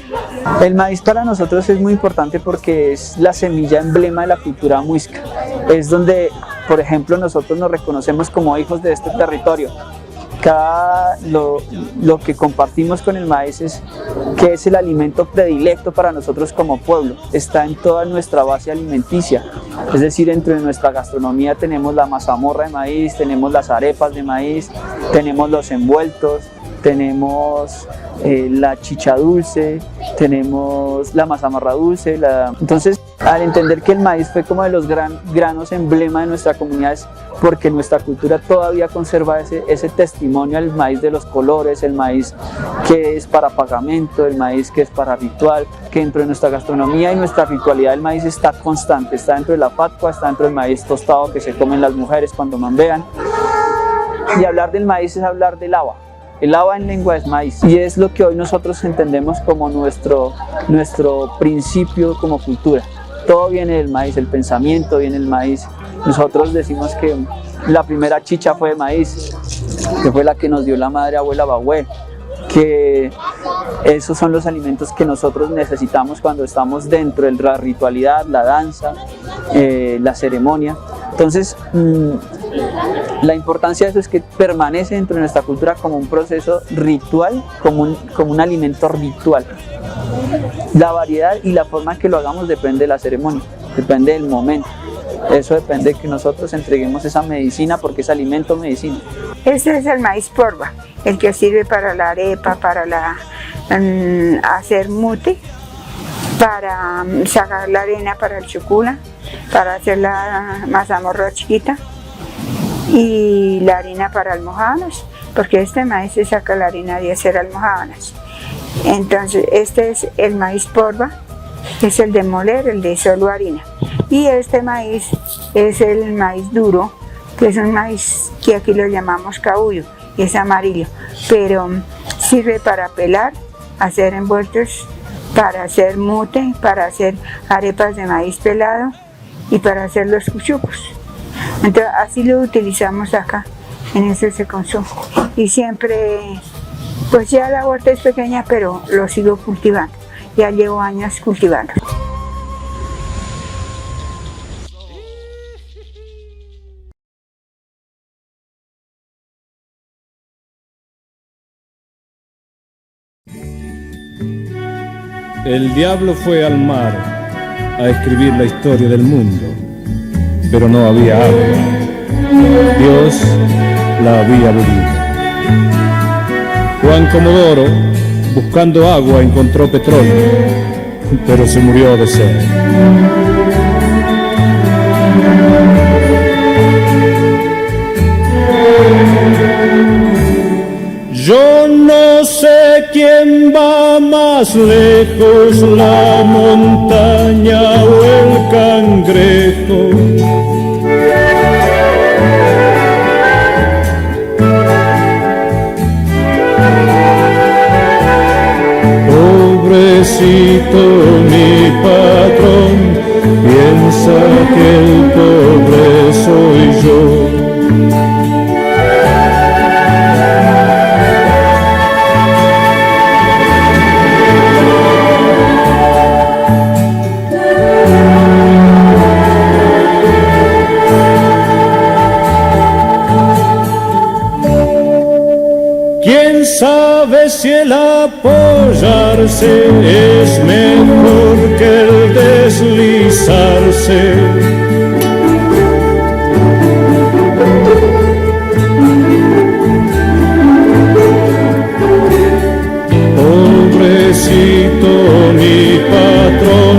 El maíz para nosotros es muy importante porque es la semilla emblema de la cultura muisca. Es donde, por ejemplo, nosotros nos reconocemos como hijos de este territorio. Lo que compartimos con el maíz es que es el alimento predilecto para nosotros como pueblo. Está en toda nuestra base alimenticia, es decir, dentro de nuestra gastronomía tenemos la mazamorra de maíz, tenemos las arepas de maíz, tenemos los envueltos, tenemos la chicha dulce, tenemos la mazamorra dulce. Entonces, al entender que el maíz fue como de los granos emblema de nuestra comunidad, es porque nuestra cultura todavía conserva ese testimonio al maíz de los colores, el maíz que es para pagamento, el maíz que es para ritual, que dentro de nuestra gastronomía y nuestra ritualidad el maíz está constante, está dentro de la patcua, está dentro del maíz tostado que se comen las mujeres cuando mambean. Y hablar del maíz es hablar del haba. El haba en lengua es maíz y es lo que hoy nosotros entendemos como nuestro principio como cultura. Todo viene del maíz, el pensamiento viene del maíz. Nosotros decimos que la primera chicha fue de maíz, que fue la que nos dio la madre abuela Bahué, que esos son los alimentos que nosotros necesitamos cuando estamos dentro de la ritualidad, la danza, la ceremonia. Entonces, la importancia de eso es que permanece dentro de nuestra cultura como un proceso ritual, como un alimento ritual. La variedad y la forma en que lo hagamos depende de la ceremonia, depende del momento. Eso depende de que nosotros entreguemos esa medicina, porque es alimento medicina. Este es el maíz porva, el que sirve para la arepa, para hacer mute, para sacar la arena para el chucula, para hacer la mazamorra chiquita y la harina para almojábanas, porque este maíz se saca la harina de hacer almojábanas. Entonces este es el maíz porva, es el de moler, el de solo harina. Y este maíz es el maíz duro, que es un maíz que aquí lo llamamos caullo, y es amarillo, pero sirve para pelar, hacer envueltos, para hacer mute, para hacer arepas de maíz pelado y para hacer los cuchucos. Entonces así lo utilizamos acá, en eso se consume. Y siempre, pues ya la huerta es pequeña, pero lo sigo cultivando, ya llevo años cultivando. El diablo fue al mar a escribir la historia del mundo, pero no había agua. Dios la había bebido. Juan Comodoro, buscando agua, encontró petróleo, pero se murió de sed. Yo no sé quién va más lejos, la montaña o el cangrejo. Pobrecito mi patrón, piensa que el pobre soy yo. ¿Sabe si el apoyarse es mejor que el deslizarse? Pobrecito mi patrón,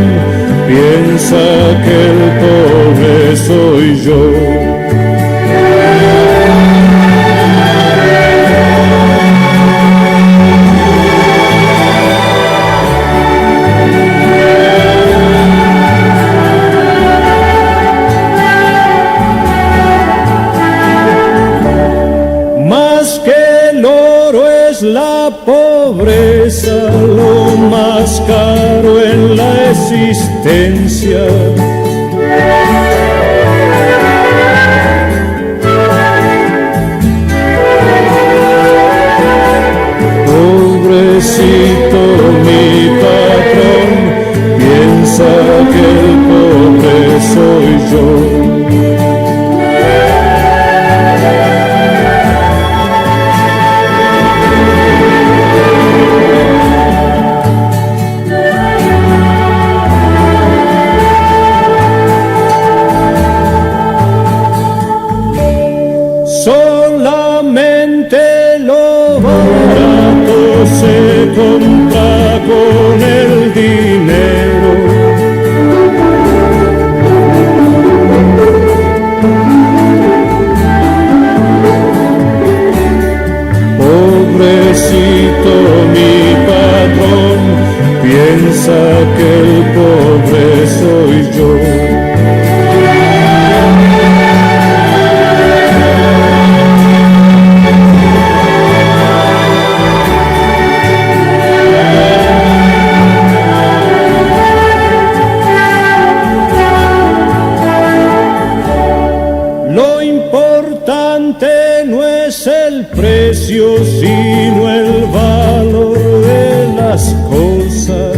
piensa que el pobre soy yo. La pobreza, lo más caro en la existencia. Pobrecito mi patrón, piensa que el pobre soy yo. Solamente lo valorará compra con el dinero. Pobrecito mi patrón, piensa que el pobre soy yo. Lo importante no es el precio, sino el valor de las cosas.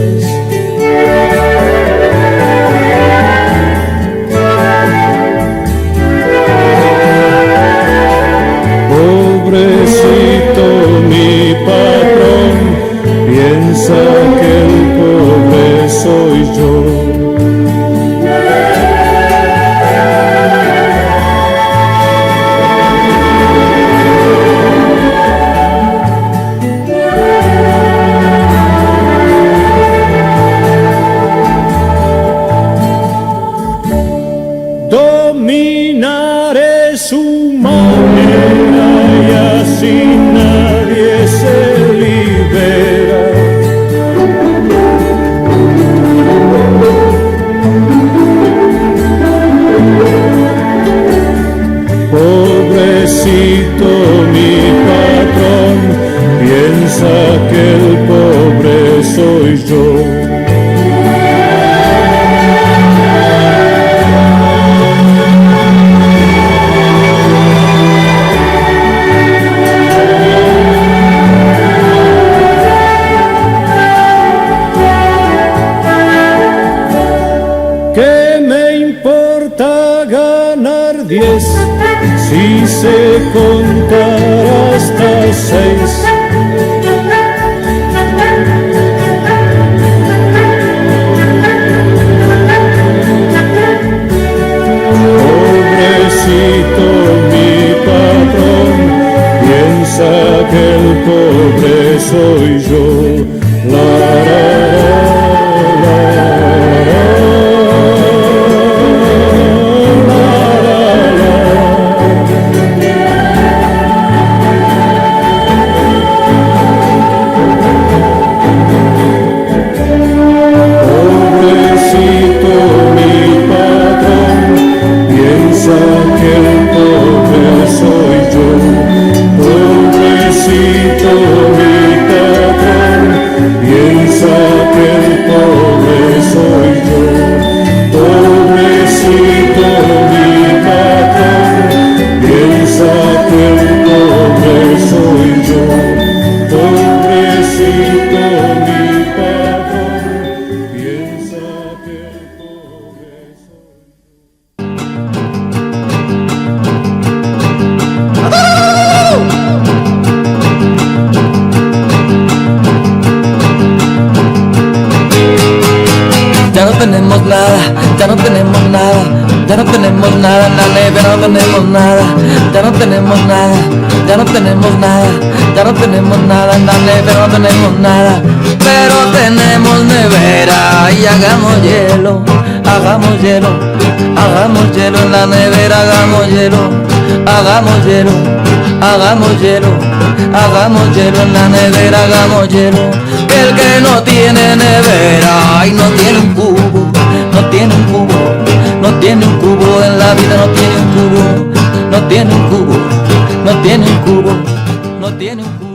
Pobrecito mi patrón, piensa que el pobre soy yo. Dominaré su manera y así nadie se libera. Pobrecito mi patrón, piensa que el pobre soy yo. ¿Qué me importa ganar 10 si sé contar hasta 6? Pobrecito mi patrón, piensa que el pobre soy yo. Pobrecito mi patrón, piensa que el pobre soy yo. Pobrecito mi patrón, piensa que el pobre soy yo. Pobrecito mi patrón, piensa que el pobre soy yo. Pobrecito mi patrón, piensa que el pobre Ya no tenemos nada, ya no tenemos nada, ya no tenemos nada en la nevera, no tenemos nada, ya no tenemos nada, ya no tenemos nada, ya no tenemos nada en la nevera, no tenemos nada, pero tenemos nevera y hagamos hielo, hagamos hielo, hagamos hielo en la nevera, hagamos hielo, hagamos hielo, hagamos hielo, hagamos hielo en la nevera, hagamos hielo. El que no tiene nevera y no tiene un cubo, no tiene un cubo, no tiene un cubo en la vida, no tiene un cubo, no tiene un cubo, no tiene un cubo, no tiene un cubo.